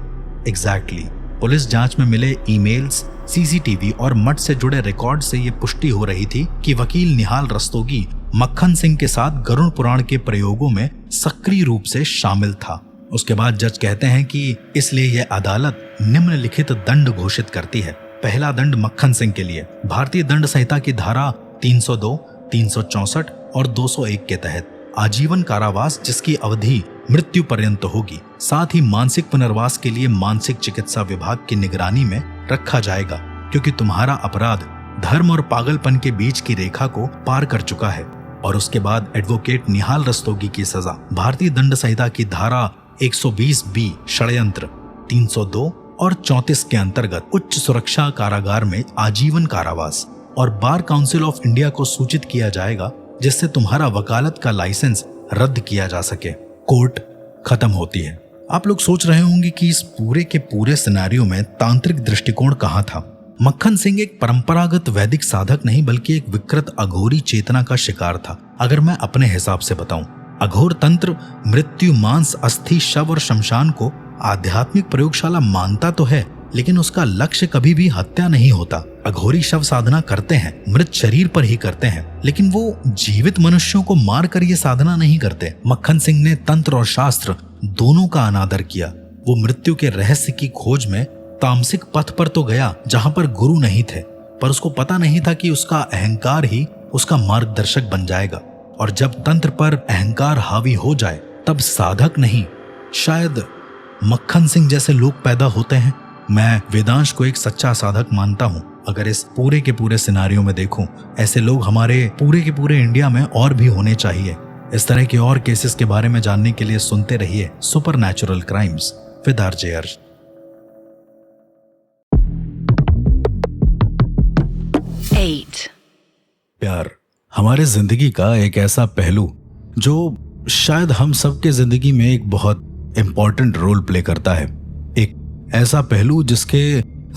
Speaker 1: एग्जैक्टली। पुलिस जांच में मिले ईमेल्स, सीसीटीवी और मठ से जुड़े रिकॉर्ड से ये पुष्टि हो रही थी कि वकील निहाल रस्तोगी मक्खन सिंह के साथ गरुड़ पुराण के प्रयोगों में सक्रिय रूप से शामिल था। उसके बाद जज कहते हैं कि इसलिए यह अदालत निम्नलिखित दंड घोषित करती है। पहला दंड मक्खन सिंह के लिए भारतीय दंड संहिता की धारा 302, 364 और 201 के तहत आजीवन कारावास जिसकी अवधि मृत्यु पर्यंत होगी। साथ ही मानसिक पुनर्वास के लिए मानसिक चिकित्सा विभाग की निगरानी में रखा जाएगा, क्योंकि तुम्हारा अपराध धर्म और पागलपन के बीच की रेखा को पार कर चुका है। और उसके बाद एडवोकेट निहाल रस्तोगी की सजा भारतीय दंड संहिता की धारा 120B षड्यंत्र, 302 और 34 के अंतर्गत उच्च सुरक्षा कारागार में आजीवन कारावास। और बार काउंसिल ऑफ इंडिया को सूचित किया जाएगा जिससे तुम्हारा वकालत का लाइसेंस रद्द किया जा सके। कोर्ट खत्म होती है। आप लोग सोच रहे होंगे कि इस पूरे के पूरे सिनेरियो में तांत्रिक दृष्टिकोण कहाँ था। मक्खन सिंह एक परंपरागत वैदिक साधक नहीं बल्कि एक विकृत अघोरी चेतना का शिकार था। अगर मैं अपने हिसाब से बताऊं, अघोर तंत्र मृत्यु, मांस, अस्थि, शव और शमशान को आध्यात्मिक प्रयोगशाला मानता तो है, लेकिन उसका लक्ष्य कभी भी हत्या नहीं होता। अघोरी शव साधना करते हैं, मृत शरीर पर ही करते हैं, लेकिन वो जीवित मनुष्यों को मार कर ये साधना नहीं करते। मक्खन सिंह ने तंत्र और शास्त्र दोनों का अनादर किया। वो मृत्यु के रहस्य की खोज में तामसिक पथ पर तो गया जहां पर गुरु नहीं थे, पर उसको पता नहीं था कि उसका अहंकार ही उसका मार्गदर्शक बन जाएगा। और जब तंत्र पर अहंकार हावी हो जाए तब साधक नहीं, शायद मक्खन सिंह जैसे लोग पैदा होते हैं। मैं वेदांश को एक सच्चा साधक मानता हूँ। अगर इस पूरे के पूरे सिनारियो में देखूं, ऐसे लोग हमारे पूरे के पूरे इंडिया में और भी होने चाहिए। इस तरह के और केसेस के बारे में जानने के लिए सुनते रहिए सुपरनैचुरल क्राइम्स विद आरजे अर्श।
Speaker 3: Eight.
Speaker 1: प्यार हमारे जिंदगी का एक ऐसा पहलू जो शायद हम सबके जिंदगी में एक बहुत इम्पोर्टेंट रोल प्ले करता है। एक ऐसा पहलू जिसके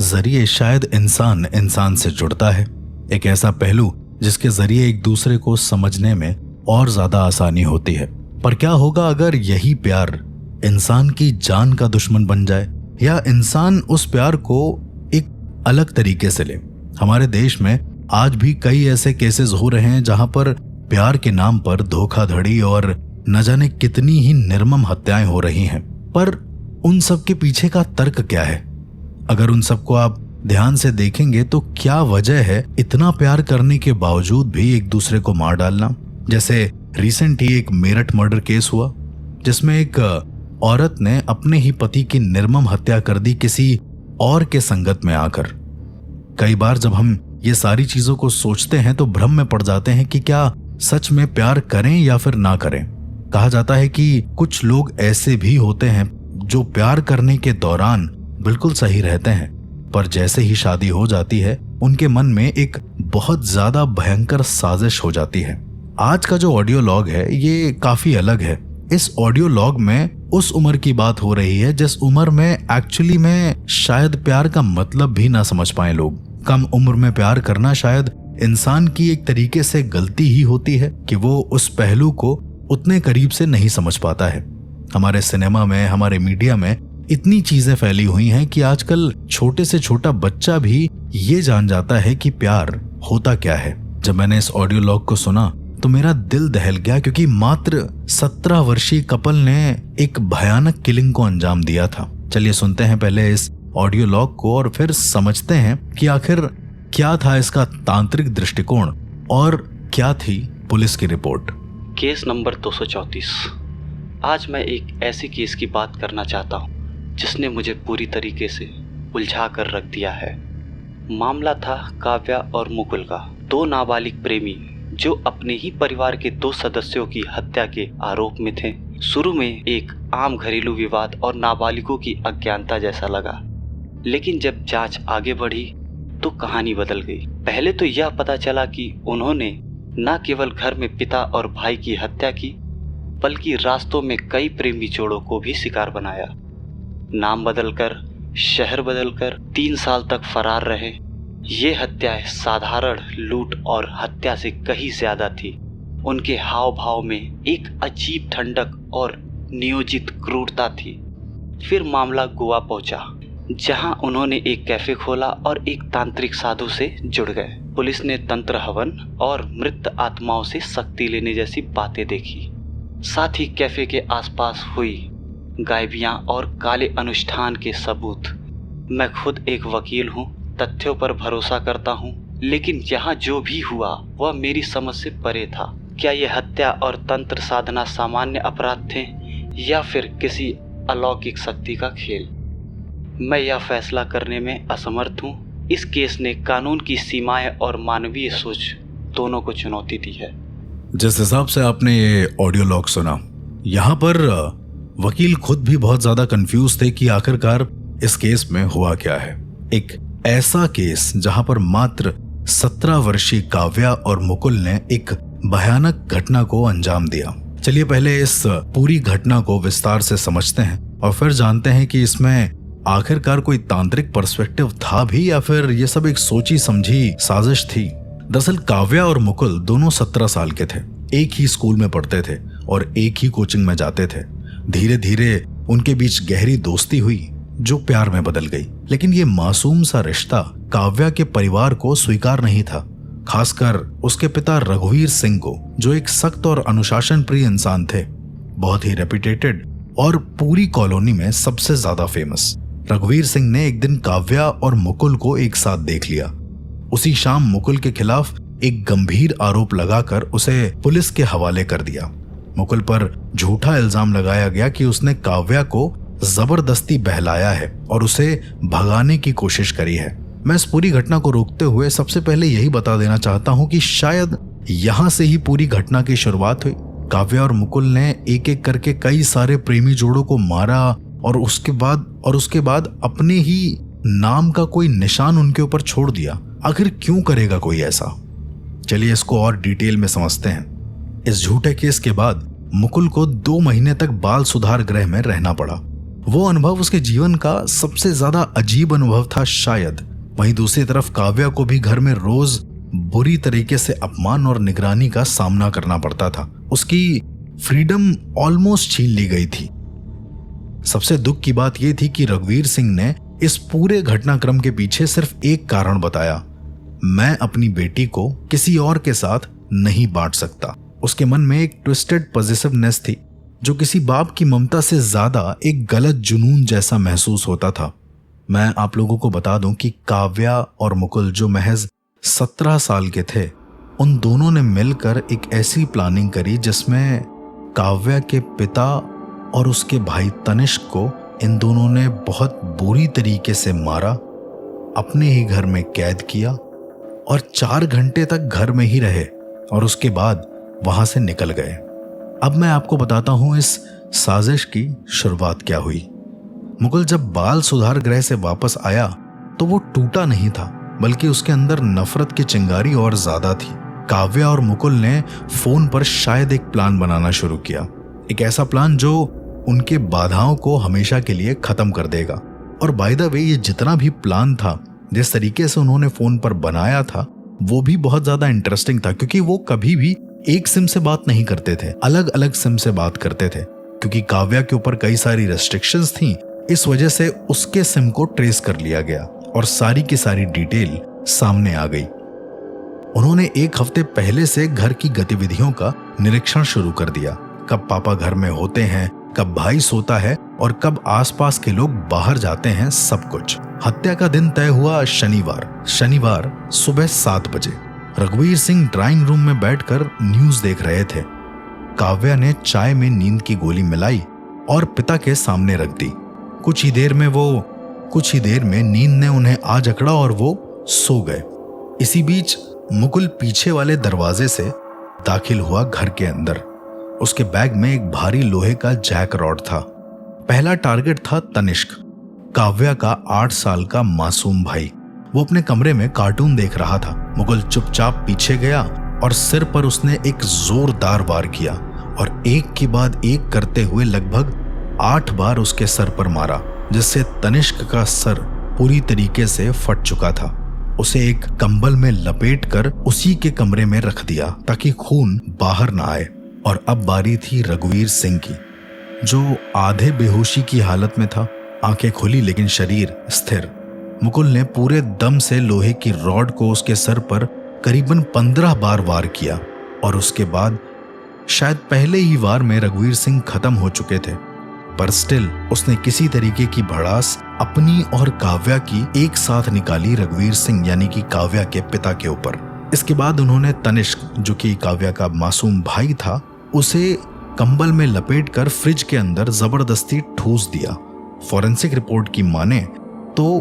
Speaker 1: जरिए शायद इंसान इंसान से जुड़ता है। एक ऐसा पहलू जिसके जरिए एक दूसरे को समझने में और ज्यादा आसानी होती है। पर क्या होगा अगर यही प्यार इंसान की जान का दुश्मन बन जाए, या इंसान उस प्यार को एक अलग तरीके से ले। हमारे देश में आज भी कई ऐसे केसेस हो रहे हैं जहां पर प्यार के नाम पर धोखाधड़ी और न जाने कितनी ही निर्मम हत्याएं हो रही हैं। पर उन सब के पीछे का तर्क क्या है? अगर उन सबको आप ध्यान से देखेंगे तो क्या वजह है इतना प्यार करने के बावजूद भी एक दूसरे को मार डालना? जैसे रिसेंट ही एक मेरठ मर्डर केस हुआ जिसमें एक औरत ने अपने ही पति की निर्मम हत्या कर दी किसी और के संगत में आकर। कई बार जब हम ये सारी चीजों को सोचते हैं तो भ्रम में पड़ जाते हैं कि क्या सच में प्यार करें या फिर ना करें। कहा जाता है कि कुछ लोग ऐसे भी होते हैं जो प्यार करने के दौरान बिल्कुल सही रहते हैं, पर जैसे ही शादी हो जाती है उनके मन में एक बहुत ज्यादा भयंकर साजिश हो जाती है। आज का जो ऑडियो लॉग है ये काफी अलग है। इस ऑडियो लॉग में उस उम्र की बात हो रही है जिस उम्र में एक्चुअली में शायद प्यार का मतलब भी ना समझ पाए लोग। कम उम्र में प्यार करना शायद इंसान की एक तरीके से गलती ही होती है कि वो उस पहलू को उतने करीब से नहीं समझ पाता है। हमारे सिनेमा में, हमारे मीडिया में इतनी चीजें फैली हुई हैं कि आजकल छोटे से छोटा बच्चा भी ये जान जाता है कि प्यार होता क्या है। जब मैंने इस ऑडियो लॉग को सुना तो मेरा दिल दहल गया, क्योंकि मात्र 17 वर्षीय कपल ने एक भयानक किलिंग को अंजाम दिया था। चलिए सुनते हैं पहले इस ऑडियो लॉग को और फिर समझते हैं कि आखिर क्या था इसका तांत्रिक दृष्टिकोण और क्या थी पुलिस की रिपोर्ट।
Speaker 4: Case number 234। आज मैं एक ऐसी केस की बात करना चाहता हूँ जिसने मुझे पूरी तरीके से उलझा कर रख दिया है। मामला था काव्या और मुकुल का, दो नाबालिग प्रेमी जो अपने ही परिवार के 2 सदस्यों की हत्या के आरोप में थे। शुरू में एक आम घरेलू विवाद और नाबालिगों की अज्ञानता जैसा लगा, लेकिन जब जांच आगे बढ़ी तो कहानी बदल गई। पहले तो यह पता चला कि उन्होंने न केवल घर में पिता और भाई की हत्या की, बल्कि रास्तों में कई प्रेमी जोड़ों को भी शिकार बनाया। नाम बदलकर, शहर बदलकर 3 साल तक फरार रहे। ये हत्याएं साधारण लूट और हत्या से कहीं ज्यादा थी। उनके हाव भाव में एक अजीब ठंडक और नियोजित क्रूरता थी। फिर मामला गोवा पहुंचा, जहां उन्होंने एक कैफे खोला और एक तांत्रिक साधु से जुड़ गए। पुलिस ने तंत्र हवन और मृत आत्माओं से शक्ति लेने जैसी बातें देखी। साथ ही कैफे के आसपास हुई गायबियां और काले अनुष्ठान के सबूत। मैं खुद एक वकील हूं, तथ्यों पर भरोसा करता हूं, लेकिन यहाँ जो भी हुआ वह मेरी समझ से परे था। क्या यह हत्या और तंत्र साधना सामान्य अपराध थे या फिर किसी अलौकिक शक्ति का खेल? मैं यह फैसला करने में असमर्थ हूँ। इस केस ने कानून की सीमाएं और मानवीय सोच दोनों को चुनौती दी है।
Speaker 1: जिस हिसाब से आपने ये ऑडियो लॉग सुना, यहाँ पर वकील खुद भी बहुत ज्यादा कंफ्यूज थे कि आखिरकार इस केस में हुआ क्या है। एक ऐसा केस जहां पर मात्र 17 वर्षीय काव्या और मुकुल ने एक भयानक घटना को अंजाम दिया। चलिए पहले इस पूरी घटना को विस्तार से समझते हैं और फिर जानते हैं कि इसमें आखिरकार कोई तांत्रिक पर्सपेक्टिव था भी या फिर ये सब एक सोची समझी साजिश थी। दरअसल काव्या और मुकुल दोनों 17 साल के थे, एक ही स्कूल में पढ़ते थे और एक ही कोचिंग में जाते थे। धीरे धीरे उनके बीच गहरी दोस्ती हुई जो प्यार में बदल गई। लेकिन ये मासूम सा रिश्ता काव्या के परिवार को स्वीकार नहीं था, खासकर उसके पिता रघुवीर सिंह को, जो एक सख्त और अनुशासन प्रिय इंसान थे, बहुत ही रेपुटेटेड और पूरी कॉलोनी में सबसे ज्यादा फेमस। रघुवीर सिंह ने एक दिन काव्या और मुकुल को एक साथ देख लिया। उसी शाम मुकुल के खिलाफ एक गंभीर आरोप लगाकर उसे पुलिस के हवाले कर दिया। मुकुल पर झूठा इल्जाम लगाया गया कि उसने काव्या को जबरदस्ती बहलाया है और उसे भगाने की कोशिश करी है। मैं इस पूरी घटना को रोकते हुए सबसे पहले यही बता देना चाहता हूं कि शायद यहां से ही पूरी घटना की शुरुआत हुई। काव्या और मुकुल ने एक एक करके कई सारे प्रेमी जोड़ों को मारा और उसके बाद अपने ही नाम का कोई निशान उनके ऊपर छोड़ दिया। आखिर क्यों करेगा कोई ऐसा? चलिए इसको और डिटेल में समझते हैं। इस झूठे केस के बाद मुकुल को 2 महीने तक बाल सुधार गृह में रहना पड़ा। वो अनुभव उसके जीवन का सबसे ज्यादा अजीब अनुभव था शायद। वहीं दूसरी तरफ काव्या को भी घर में रोज बुरी तरीके से अपमान और निगरानी का सामना करना पड़ता था। उसकी फ्रीडम ऑलमोस्ट छीन ली गई थी। सबसे दुख की बात यह थी कि रघुवीर सिंह ने इस पूरे घटनाक्रम के पीछे सिर्फ एक कारण बताया, मैं अपनी बेटी को किसी और के साथ नहीं बांट सकता। उसके मन में एक ट्विस्टेड पॉजिटिवनेस थी जो किसी बाप की ममता से ज्यादा एक गलत जुनून जैसा महसूस होता था। मैं आप लोगों को बता दूं कि काव्या और मुकुल जो महज 17 साल के थे, उन दोनों ने मिलकर एक ऐसी प्लानिंग करी जिसमें काव्या के पिता और उसके भाई तनिष्क को इन दोनों ने बहुत बुरी तरीके से मारा, अपने ही घर में कैद किया और 4 घंटे तक घर में ही रहे और उसके बाद वहां से निकल गए। अब मैं आपको बताता हूं इस साजिश की शुरुआत क्या हुई। मुकुल जब बाल सुधार गृह से वापस आया तो वो टूटा नहीं था, बल्कि उसके अंदर नफरत की चिंगारी और ज्यादा थी। काव्या और मुकुल ने फोन पर शायद एक प्लान बनाना शुरू किया, एक ऐसा प्लान जो उनके बाधाओं को हमेशा के लिए खत्म कर देगा। और बाय द वे, ये जितना भी प्लान था, जिस तरीके से उन्होंने फोन पर बनाया था, वो भी बहुत ज्यादा इंटरेस्टिंग था, क्योंकि वो कभी भी एक सिम से बात नहीं करते थे, अलग अलग सिम से बात करते थे। क्योंकि काव्या के ऊपर कई सारी रेस्ट्रिक्शंस थी, इस वजह से उसके सिम को ट्रेस कर लिया गया और सारी की सारी डिटेल सामने आ गई। उन्होंने 1 हफ्ते पहले से घर की गतिविधियों का निरीक्षण शुरू कर दिया। कब पापा घर में होते हैं, कब भाई सोता है और कब आसपास के लोग बाहर जाते हैं, सब कुछ। हत्या का दिन तय हुआ शनिवार सुबह 7 बजे। रघुवीर सिंह ड्राइंग रूम में बैठकर न्यूज देख रहे थे। काव्या ने चाय में नींद की गोली मिलाई और पिता के सामने रख दी। कुछ ही देर में नींद ने उन्हें आ जकड़ा और वो सो गए। इसी बीच मुकुल पीछे वाले दरवाजे से दाखिल हुआ घर के अंदर। उसके बैग में एक भारी लोहे का जैक रॉड था। पहला टारगेट था तनिष्क, काव्या का 8 साल का मासूम भाई। वो अपने कमरे में कार्टून देख रहा था। मुकुल चुपचाप पीछे गया और सिर पर उसने एक जोरदार वार किया और एक के बाद एक करते हुए लगभग 8 बार उसके सर पर मारा, जिससे तनिष्क का सर पूरी तरीके से फट चुका था। उसे एक कंबल में लपेटकर उसी के कमरे में रख दिया ताकि खून बाहर ना आए। और अब बारी थी रघुवीर सिंह की, जो आधे बेहोशी की हालत में था, आंखें खुली लेकिन शरीर स्थिर। मुकुल ने पूरे दम से लोहे की रॉड को उसके सर पर करीबन 15 बार वार किया और उसके बाद शायद पहले ही वार में रघुवीर सिंह खत्म हो चुके थे, पर स्टिल उसने किसी तरीके की भड़ास अपनी और काव्या की एक साथ निकाली रघुवीर सिंह यानी कि काव्या के पिता के ऊपर। इसके बाद उन्होंने तनिष्क, जो कि काव्या का मासूम भाई था, उसे कंबल में लपेटकर फ्रिज के अंदर जबरदस्ती ठूस दिया। फॉरेंसिक रिपोर्ट की माने तो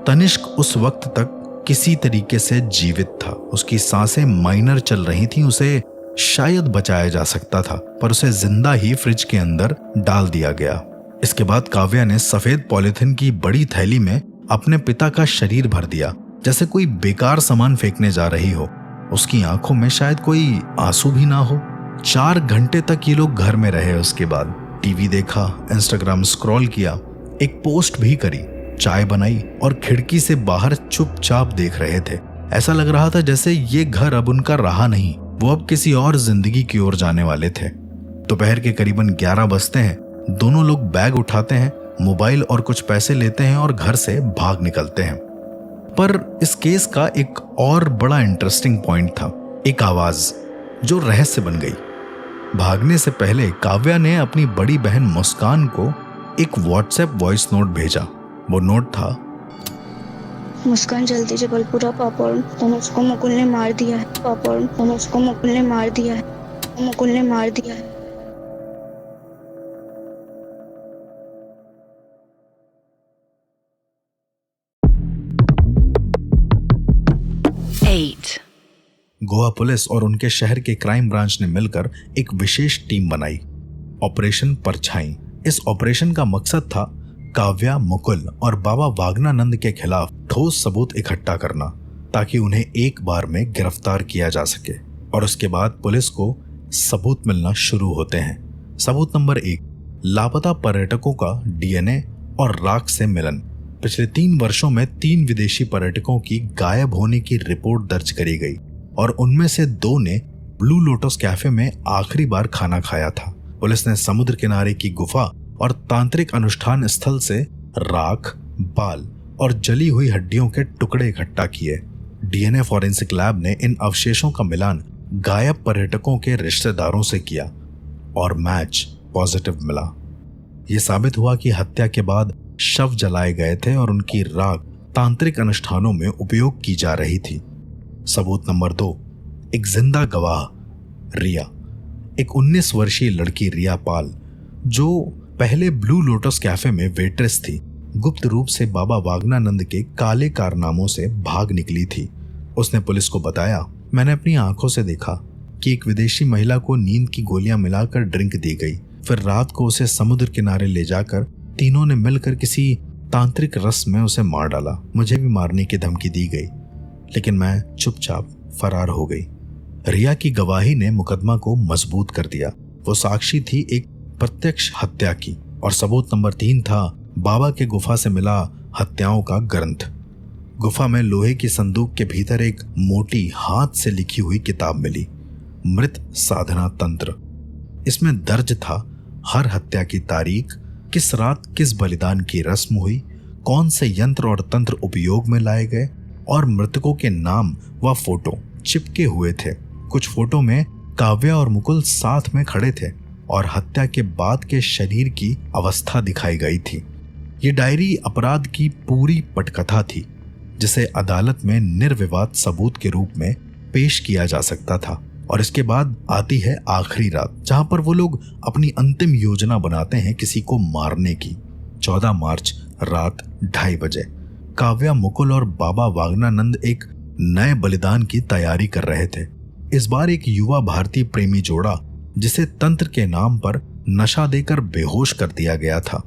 Speaker 1: तनिष्क उस वक्त तक किसी तरीके से जीवित था। उसकी सांसें माइनर चल रही थीं, उसे शायद बचाया जा सकता था, पर उसे जिंदा ही फ्रिज के अंदर डाल दिया गया। इसके बाद काव्या ने सफेद पॉलिथीन की बड़ी थैली में अपने पिता का शरीर भर दिया, जैसे कोई बेकार सामान फेंकने जा रही हो। उसकी आंखों में शायद कोई आंसू भी ना हो। 4 घंटे तक ये लोग घर में रहे। उसके बाद टीवी देखा, इंस्टाग्राम स्क्रॉल किया, एक पोस्ट भी करी, चाय बनाई और खिड़की से बाहर चुपचाप देख रहे थे। ऐसा लग रहा था जैसे ये घर अब उनका रहा नहीं, वो अब किसी और जिंदगी की ओर जाने वाले थे। दोपहर के करीबन 11 बजते हैं। दोनों लोग बैग उठाते हैं, मोबाइल और कुछ पैसे लेते हैं और घर से भाग निकलते हैं। पर इस केस का एक और बड़ा इंटरेस्टिंग पॉइंट था, एक आवाज जो रहस्य बन गई। भागने से पहले काव्या ने अपनी बड़ी बहन मुस्कान को एक व्हाट्सएप वॉइस नोट भेजा। वो नोट था,
Speaker 5: मुस्कान जल्दी जबलपुरा, पापा और तनुज को मुकुल ने मार दिया है। पापा और तनुज को मुकुल ने मार दिया है। मुकुल ने मार दिया है।
Speaker 1: गोवा पुलिस और उनके शहर के क्राइम ब्रांच ने मिलकर एक विशेष टीम बनाई, ऑपरेशन परछाई। इस ऑपरेशन का मकसद था काव्या, मुकुल और बाबा वागनानंद के खिलाफ ठोस सबूत इकट्ठा करना। ताकि उन्हें एक बार में गिरफ्तार किया जा सके। और उसके बाद पुलिस को सबूत मिलना शुरू होते हैं। सबूत नंबर 1, लापता पर्यटकों का डीएनए और राख से मिलन। पिछले 3 वर्षों में 3 विदेशी पर्यटकों की गायब होने की रिपोर्ट दर्ज करी गई और उनमें से 2 ने ब्लू लोटस कैफे में आखिरी बार खाना खाया था। पुलिस ने समुद्र किनारे की गुफा और तांत्रिक अनुष्ठान स्थल से राख, बाल और जली हुई हड्डियों के टुकड़े इकट्ठा किए। डीएनए फॉरेंसिक लैब ने इन अवशेषों का मिलान गायब पर्यटकों के रिश्तेदारों से किया और मैच पॉजिटिव मिला। यह साबित हुआ कि हत्या के बाद शव जलाए गए थे और उनकी राख तांत्रिक अनुष्ठानों में उपयोग की जा रही थी। सबूत नंबर 2, एक जिंदा गवाह, रिया। एक 19 वर्षीय लड़की रिया पाल, जो पहले ब्लू लोटस कैफे में वेट्रेस थी, गुप्त रूप से बाबा वागनानंद के काले कारनामों से भाग निकली थी। उसने पुलिस को बताया, मैंने अपनी आंखों से देखा कि एक विदेशी महिला को नींद की गोलियां मिलाकर ड्रिंक दी गई, फिर रात को उसे समुद्र किनारे ले जाकर तीनों ने मिलकर किसी तांत्रिक रस में उसे मार डाला। मुझे भी मारने की धमकी दी गई, लेकिन मैं चुपचाप फरार हो गई। रिया की गवाही ने मुकदमा को मजबूत कर दिया। वो साक्षी थी एक प्रत्यक्ष हत्या की। और सबूत नंबर 3 था बाबा के गुफा से मिला हत्याओं का ग्रंथ। गुफा में लोहे की संदूक के भीतर एक मोटी हाथ से लिखी हुई किताब मिली, मृत साधना तंत्र। इसमें दर्ज था हर हत्या की तारीख, किस रात किस बलिदान की रस्म हुई, कौन से यंत्र और तंत्र उपयोग में लाए गए और मृतकों के नाम व फोटो चिपके हुए थे। कुछ फोटो में काव्या और मुकुल साथ में खड़े थे और हत्या के बाद के शरीर की अवस्था दिखाई गई थी। ये डायरी अपराध की पूरी पटकथा थी, जिसे अदालत में निर्विवाद सबूत के रूप में पेश किया जा सकता था। और इसके बाद आती है आखिरी रात, जहां पर वो लोग अपनी अंतिम योजना बनाते हैं किसी को मारने की। 14 मार्च रात 2:30 बजे काव्या, मुकुल और बाबा वागनानंद एक नए बलिदान की तैयारी कर रहे थे। इस बार एक युवा भारतीय प्रेमी जोड़ा, जिसे तंत्र के नाम पर नशा देकर बेहोश कर दिया गया था।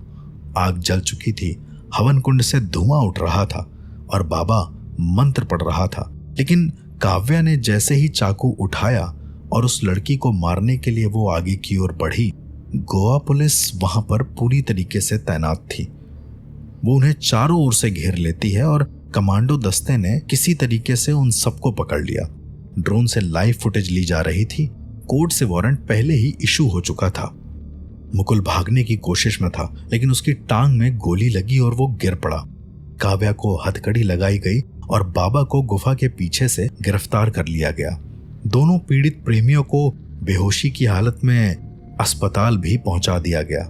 Speaker 1: आग जल चुकी थी, हवन कुंड से धुआं उठ रहा था और बाबा मंत्र पढ़ रहा था। लेकिन काव्या ने जैसे ही चाकू उठाया और उस लड़की को मारने के लिए वो आगे की ओर बढ़ी, गोवा पुलिस वहां पर पूरी तरीके से तैनात थी। वो उन्हें चारों ओर से घेर लेती है और कमांडो दस्ते ने किसी तरीके से उन सबको पकड़ लिया। ड्रोन से लाइव फुटेज ली जा रही थी। कोर्ट से वारंट पहले ही इशू हो चुका था। मुकुल भागने की कोशिश में था, लेकिन उसकी टांग में गोली लगी और वो गिर पड़ा। काव्या को हथकड़ी लगाई गई और बाबा को गुफा के पीछे से गिरफ्तार कर लिया गया। दोनों पीड़ित प्रेमियों को बेहोशी की हालत में अस्पताल भी पहुंचा दिया गया।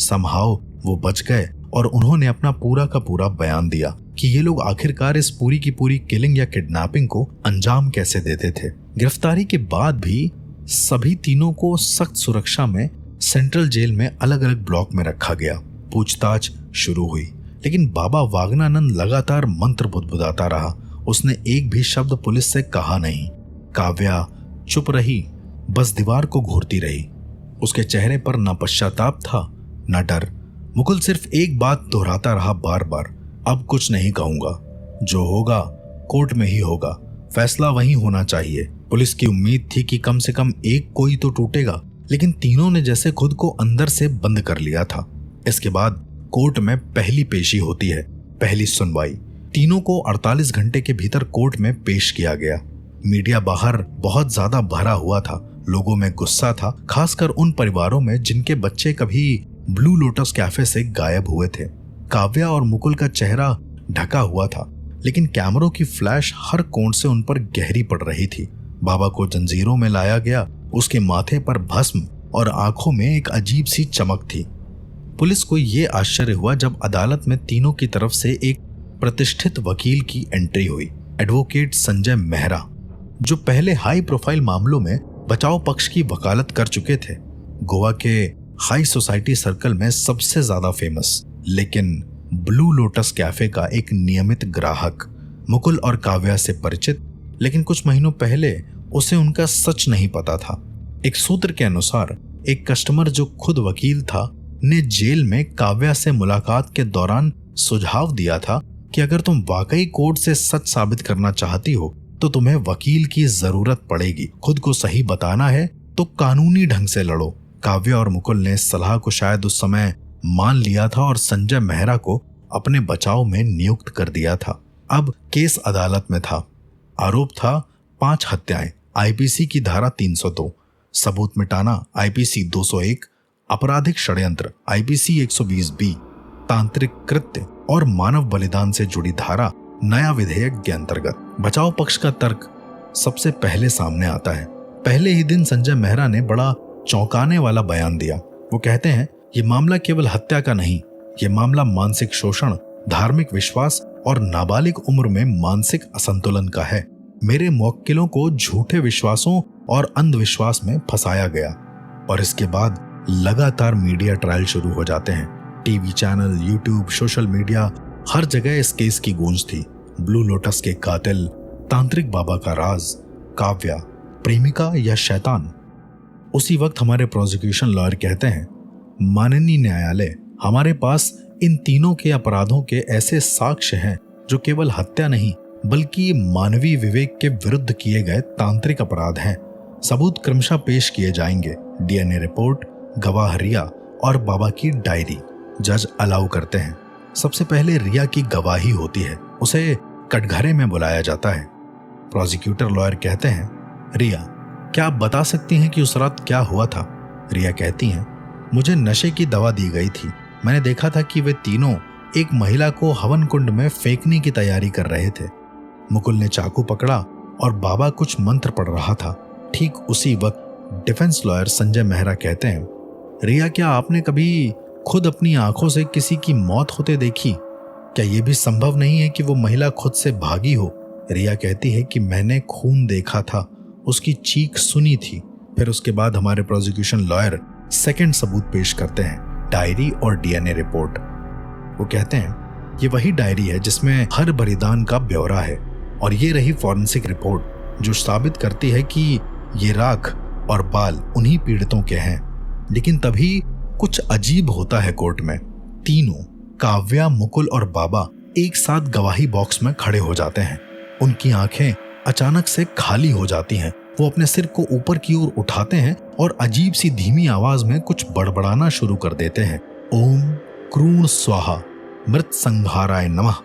Speaker 1: समहाउ वो बच गए और उन्होंने अपना पूरा का पूरा बयान दिया कि ये लोग आखिरकार इस पूरी की पूरी किलिंग या किडनैपिंग को अंजाम कैसे देते थे। गिरफ्तारी के बाद भी सभी तीनों को सख्त सुरक्षा में सेंट्रल जेल में अलग अलग ब्लॉक में रखा गया। पूछताछ शुरू हुई, लेकिन बाबा वागनानंद लगातार मंत्र बुदबुदाता रहा। उसने एक भी शब्द पुलिस से कहा नहीं। काव्या चुप रही, बस दीवार को घूरती रही। उसके चेहरे पर न पश्चाताप था न डर। मुकुल सिर्फ एक बात दोहराता रहा बार बार, अब कुछ नहीं कहूंगा, जो होगा कोर्ट में ही होगा, फैसला वहीं होना चाहिए। पुलिस की उम्मीद थी कि कम से कम एक कोई तो टूटेगा, लेकिन तीनों ने जैसे खुद को अंदर से बंद कर लिया था। इसके बाद कोर्ट में पहली पेशी होती है, पहली सुनवाई। तीनों को 48 घंटे के भीतर कोर्ट में पेश किया गया। मीडिया बाहर बहुत ज्यादा भरा हुआ था। लोगों में गुस्सा था, खासकर उन परिवारों में जिनके बच्चे कभी ब्लू लोटस कैफे से गायब हुए थे। काव्या और मुकुल का चेहरा ढका हुआ था, लेकिन कैमरों की फ्लैश हर कोण से उन पर गहरी पड़ रही थी। बाबा को जंजीरों में लाया गया। उसके माथे पर भस्म और आंखों में एक अजीब सी चमक थी। पुलिस को यह आश्चर्य हुआ जब अदालत में तीनों की तरफ से एक प्रतिष्ठित वकील की एंट्री हुई, एडवोकेट संजय मेहरा, जो पहले हाई प्रोफाइल मामलों में बचाव पक्ष की वकालत कर चुके थे। गोवा के हाई सोसाइटी सर्कल में सबसे ज्यादा फेमस, लेकिन ब्लू लोटस कैफे का एक नियमित ग्राहक। मुकुल और काव्या से परिचित, लेकिन कुछ महीनों पहले उसे उनका सच नहीं पता था। एक सूत्र के अनुसार एक कस्टमर जो खुद वकील था ने जेल में काव्या से मुलाकात के दौरान सुझाव दिया था कि अगर तुम वाकई कोर्ट से सच साबित करना चाहती हो तो तुम्हें वकील की जरूरत पड़ेगी। खुद को सही बताना है तो कानूनी ढंग से लड़ो। काव्या और मुकुल ने इस सलाह को शायद उस समय मान लिया था और संजय मेहरा को अपने बचाव में नियुक्त कर दिया था। अब केस अदालत में था। आरोप था 5 हत्याएं, आईपीसी की धारा 302, सबूत मिटाना आईपीसी 201, आपराधिक षड्यंत्र आईपीसी 120B, तांत्रिक कृत्य और मानव बलिदान से जुड़ी धारा नया विधेयक के अंतर्गत। बचाव पक्ष का तर्क सबसे पहले सामने आता है। पहले ही दिन संजय मेहरा ने बड़ा चौंकाने वाला बयान दिया। वो कहते हैं, ये मामला केवल हत्या का नहीं, ये मामला मानसिक शोषण, धार्मिक विश्वास और नाबालिग उम्र में मानसिक असंतुलन का है। मेरे मुवक्किलों को झूठे विश्वासों और अंधविश्वास में फंसाया गया और इसके बाद लगातार मीडिया ट्रायल शुरू हो जाते हैं। TV channel, YouTube, social media, हर जगह इस केस की गूंज थी। ब्लू लोटस के कातिल, तांत्रिक बाबा का राज, काव्या प्रेमिका या शैतान। उसी वक्त हमारे प्रोसिक्यूशन लॉयर कहते हैं, माननीय न्यायालय, हमारे पास इन तीनों के अपराधों के ऐसे साक्ष्य हैं जो केवल हत्या नहीं बल्कि मानवीय विवेक के विरुद्ध किए गए तांत्रिक अपराध हैं। सबूत क्रमशः पेश किए जाएंगे। डीएनए रिपोर्ट, गवाह रिया और बाबा की डायरी जज अलाउ करते हैं। सबसे पहले रिया की गवाही होती है। उसे कटघरे में बुलाया जाता है। प्रोसिक्यूटर लॉयर कहते हैं, रिया, क्या आप बता सकती हैं कि उस रात क्या हुआ था? रिया कहती हैं, मुझे नशे की दवा दी गई थी। मैंने देखा था कि वे तीनों एक महिला को हवन कुंड में फेंकने की तैयारी कर रहे थे। मुकुल ने चाकू पकड़ा और बाबा कुछ मंत्र पढ़ रहा था। ठीक उसी वक्त डिफेंस लॉयर संजय मेहरा कहते हैं, रिया, क्या आपने कभी खुद अपनी आंखों से किसी की मौत होते देखी? क्या यह भी संभव नहीं है कि वो महिला खुद से भागी हो? रिया कहती है कि मैंने खून देखा था, उसकी चीख सुनी थी। फिर उसके बाद हमारे प्रोसिक्यूशन लॉयर सेकंड सबूत पेश करते हैं, डायरी और डीएनए रिपोर्ट। वो कहते हैं, ये वही डायरी है जिसमें हर बलिदान का ब्यौरा है और ये रही फॉरेंसिक रिपोर्ट जो साबित करती है कि ये राख और बाल उन्हीं पीड़ितों के हैं। लेकिन तभी कुछ अजीब होता है कोर्ट में। तीनों, काव्या, मुकुल और बाबा, एक साथ गवाही बॉक्स में खड़े हो जाते हैं। उनकी आंखें अचानक से खाली हो जाती हैं। वो अपने सिर को ऊपर की ओर उठाते हैं और अजीब सी धीमी आवाज में कुछ बड़बड़ाना शुरू कर देते हैं। ओम क्रूण स्वाहा मृत संहाराय नमः,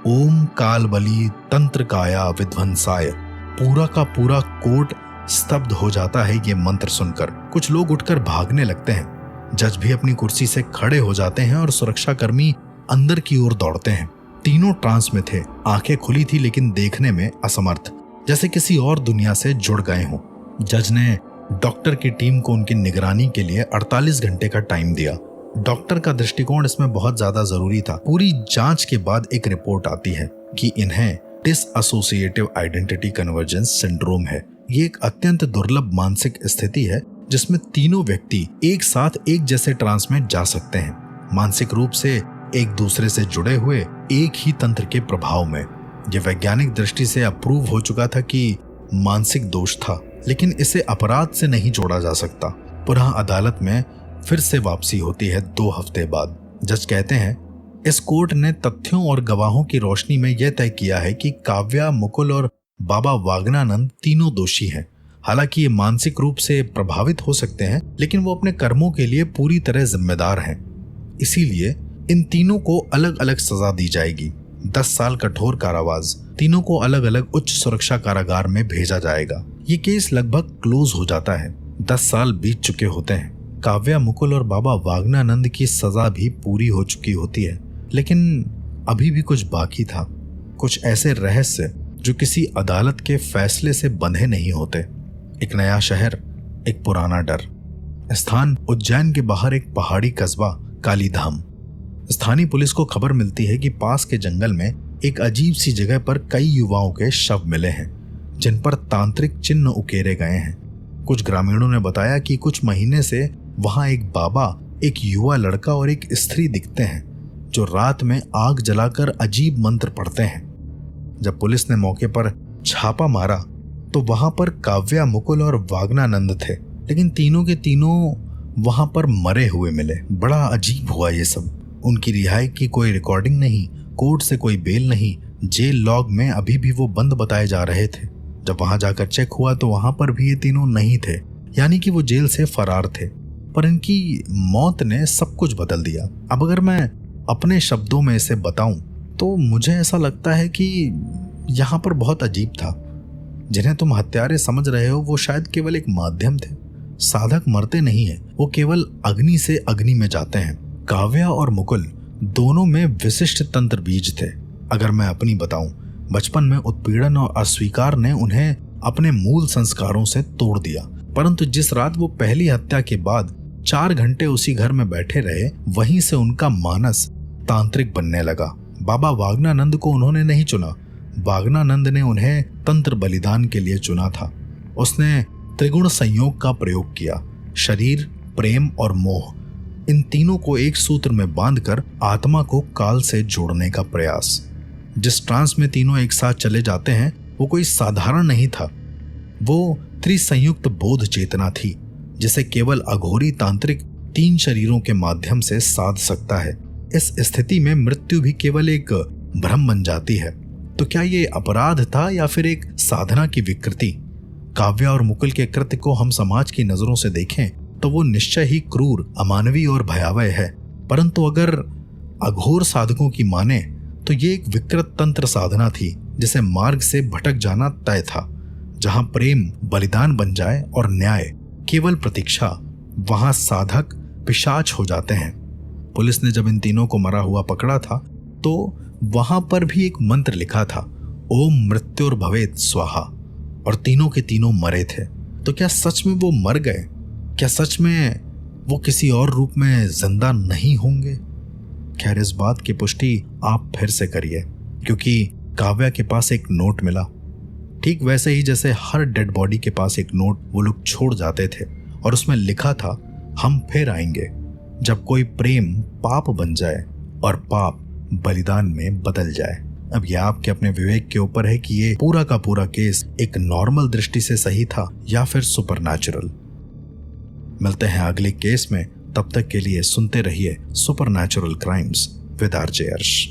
Speaker 1: ओम काल बली तंत्र काया विध्वंसाय। पूरा का पूरा कोर्ट स्तब्ध हो जाता है ये मंत्र सुनकर। कुछ लोग उठकर भागने लगते हैं। जज भी अपनी कुर्सी से खड़े हो जाते हैं और सुरक्षाकर्मी अंदर की ओर दौड़ते हैं। तीनों ट्रांस में थे, आंखें खुली थी लेकिन देखने में असमर्थ, जैसे किसी और दुनिया से जुड़ गए हों। जज ने डॉक्टर की टीम को उनकी निगरानी के लिए 48 घंटे का टाइम दिया। डॉक्टर का दृष्टिकोण इसमें बहुत ज्यादा जरूरी था। पूरी जांच के बाद एक रिपोर्ट आती है कि इन्हें डिसएसोसिएटिव आइडेंटिटी कन्वर्जेंस सिंड्रोम है। ये एक अत्यंत दुर्लभ मानसिक स्थिति है जिसमें तीनों व्यक्ति एक साथ एक जैसे ट्रांस में जा सकते हैं, मानसिक रूप से एक दूसरे से जुड़े हुए, एक ही तंत्र के प्रभाव में। यह वैज्ञानिक दृष्टि से अप्रूव हो चुका था कि मानसिक दोष था, लेकिन इसे अपराध से नहीं जोड़ा जा सकता। पुनः अदालत में फिर से वापसी होती है 2 हफ्ते बाद। जज कहते हैं, इस कोर्ट ने तथ्यों और गवाहों की रोशनी में यह तय किया है कि काव्या, मुकुल और बाबा वागनानंद तीनों दोषी हैं। हालांकि ये मानसिक रूप से प्रभावित हो सकते हैं, लेकिन वो अपने कर्मों के लिए पूरी तरह जिम्मेदार हैं। इसीलिए इन तीनों को अलग अलग सजा दी जाएगी। 10 साल कठोर कारावास। तीनों को अलग अलग उच्च सुरक्षा कारागार में भेजा जाएगा। ये केस लगभग क्लोज हो जाता है। 10 साल बीत चुके होते हैं। काव्या, मुकुल और बाबा वागनानंद की सजा भी पूरी हो चुकी होती है, लेकिन अभी भी कुछ बाकी था। कुछ ऐसे रहस्य जो किसी अदालत के फैसले से बंधे नहीं होते। एक नया शहर, एक पुराना डर। स्थान उज्जैन के बाहर एक पहाड़ी कस्बा कालीधाम। स्थानीय पुलिस को खबर मिलती है कि पास के जंगल में एक अजीब सी जगह पर कई युवाओं के शव मिले हैं जिन पर तांत्रिक चिन्ह उकेरे गए हैं। कुछ ग्रामीणों ने बताया कि कुछ महीने से वहां एक बाबा, एक युवा लड़का और एक स्त्री दिखते हैं जो रात में आग जलाकर अजीब मंत्र पढ़ते हैं। जब पुलिस ने मौके पर छापा मारा तो वहां पर काव्या, मुकुल और वागनानंद थे, लेकिन तीनों के तीनों वहां पर मरे हुए मिले। बड़ा अजीब हुआ ये सब। उनकी रिहाई की कोई रिकॉर्डिंग नहीं, कोर्ट से कोई बेल नहीं, जेल लॉग में अभी भी वो बंद बताए जा रहे थे। जब वहां जाकर चेक हुआ तो वहां पर भी ये तीनों नहीं थे, यानी कि वो जेल से फरार थे। पर इनकी मौत ने सब कुछ बदल दिया। अब अगर मैं अपने शब्दों में इसे बताऊं तो मुझे ऐसा लगता है कि यहाँ पर बहुत अजीब था। जिन्हें तुम हत्यारे समझ रहे हो वो शायद केवल एक माध्यम थे। साधक मरते नहीं है, वो केवल अग्नि से अग्नि में जाते हैं। काव्या और मुकुल दोनों में विशिष्ट तंत्र बीज थे। अगर मैं अपनी बताऊं, बचपन में उत्पीड़न और अस्वीकार ने उन्हें अपने मूल संस्कारों से तोड़ दिया। परंतु जिस रात वो पहली हत्या के बाद 4 घंटे उसी घर में बैठे रहे, वहीं से उनका मानस तांत्रिक बनने लगा। बाबा वागनानंद को उन्होंने नहीं चुना, वागनानंद ने उन्हें तंत्र बलिदान के लिए चुना था। उसने त्रिगुण संयोग का प्रयोग किया, शरीर, प्रेम और मोह, इन तीनों को एक सूत्र में बांधकर आत्मा को काल से जोड़ने का प्रयास। जिस ट्रांस में तीनों एक साथ चले जाते हैं वो कोई साधारण नहीं था, वो त्रिसंयुक्त बोध चेतना थी जिसे केवल अघोरी तांत्रिक 3 शरीरों के माध्यम से साध सकता है। इस स्थिति में मृत्यु भी केवल एक भ्रम बन जाती है। तो क्या ये अपराध था या फिर एक साधना की विकृति? काव्या और मुकुल के कृत्य को हम समाज की नजरों से देखें तो वो निश्चय ही क्रूर, अमानवीय और भयावह है। परंतु अगर अघोर साधकों की माने तो ये एक विकृत तंत्र साधना थी जिसे मार्ग से भटक जाना तय था। जहां प्रेम बलिदान बन जाए और न्याय केवल प्रतीक्षा, वहां साधक पिशाच हो जाते हैं। पुलिस ने जब इन तीनों को मरा हुआ पकड़ा था तो वहां पर भी एक मंत्र लिखा था, ओम मृत्युर्भवेत् स्वाहा, और तीनों के तीनों मरे थे। तो क्या सच में वो मर गए? क्या सच में वो किसी और रूप में जिंदा नहीं होंगे? खैर, इस बात की पुष्टि आप फिर से करिए, क्योंकि काव्या के पास एक नोट मिला, ठीक वैसे ही जैसे हर डेड बॉडी के पास एक नोट वो लोग छोड़ जाते थे, और उसमें लिखा था, हम फिर आएंगे जब कोई प्रेम पाप बन जाए और पाप बलिदान में बदल जाए। अब यह आपके अपने विवेक के ऊपर है कि ये पूरा का पूरा केस एक नॉर्मल दृष्टि से सही था या फिर सुपरनैचुरल। मिलते हैं अगले केस में, तब तक के लिए सुनते रहिए सुपरनैचुरल क्राइम्स विद आरजे अर्श।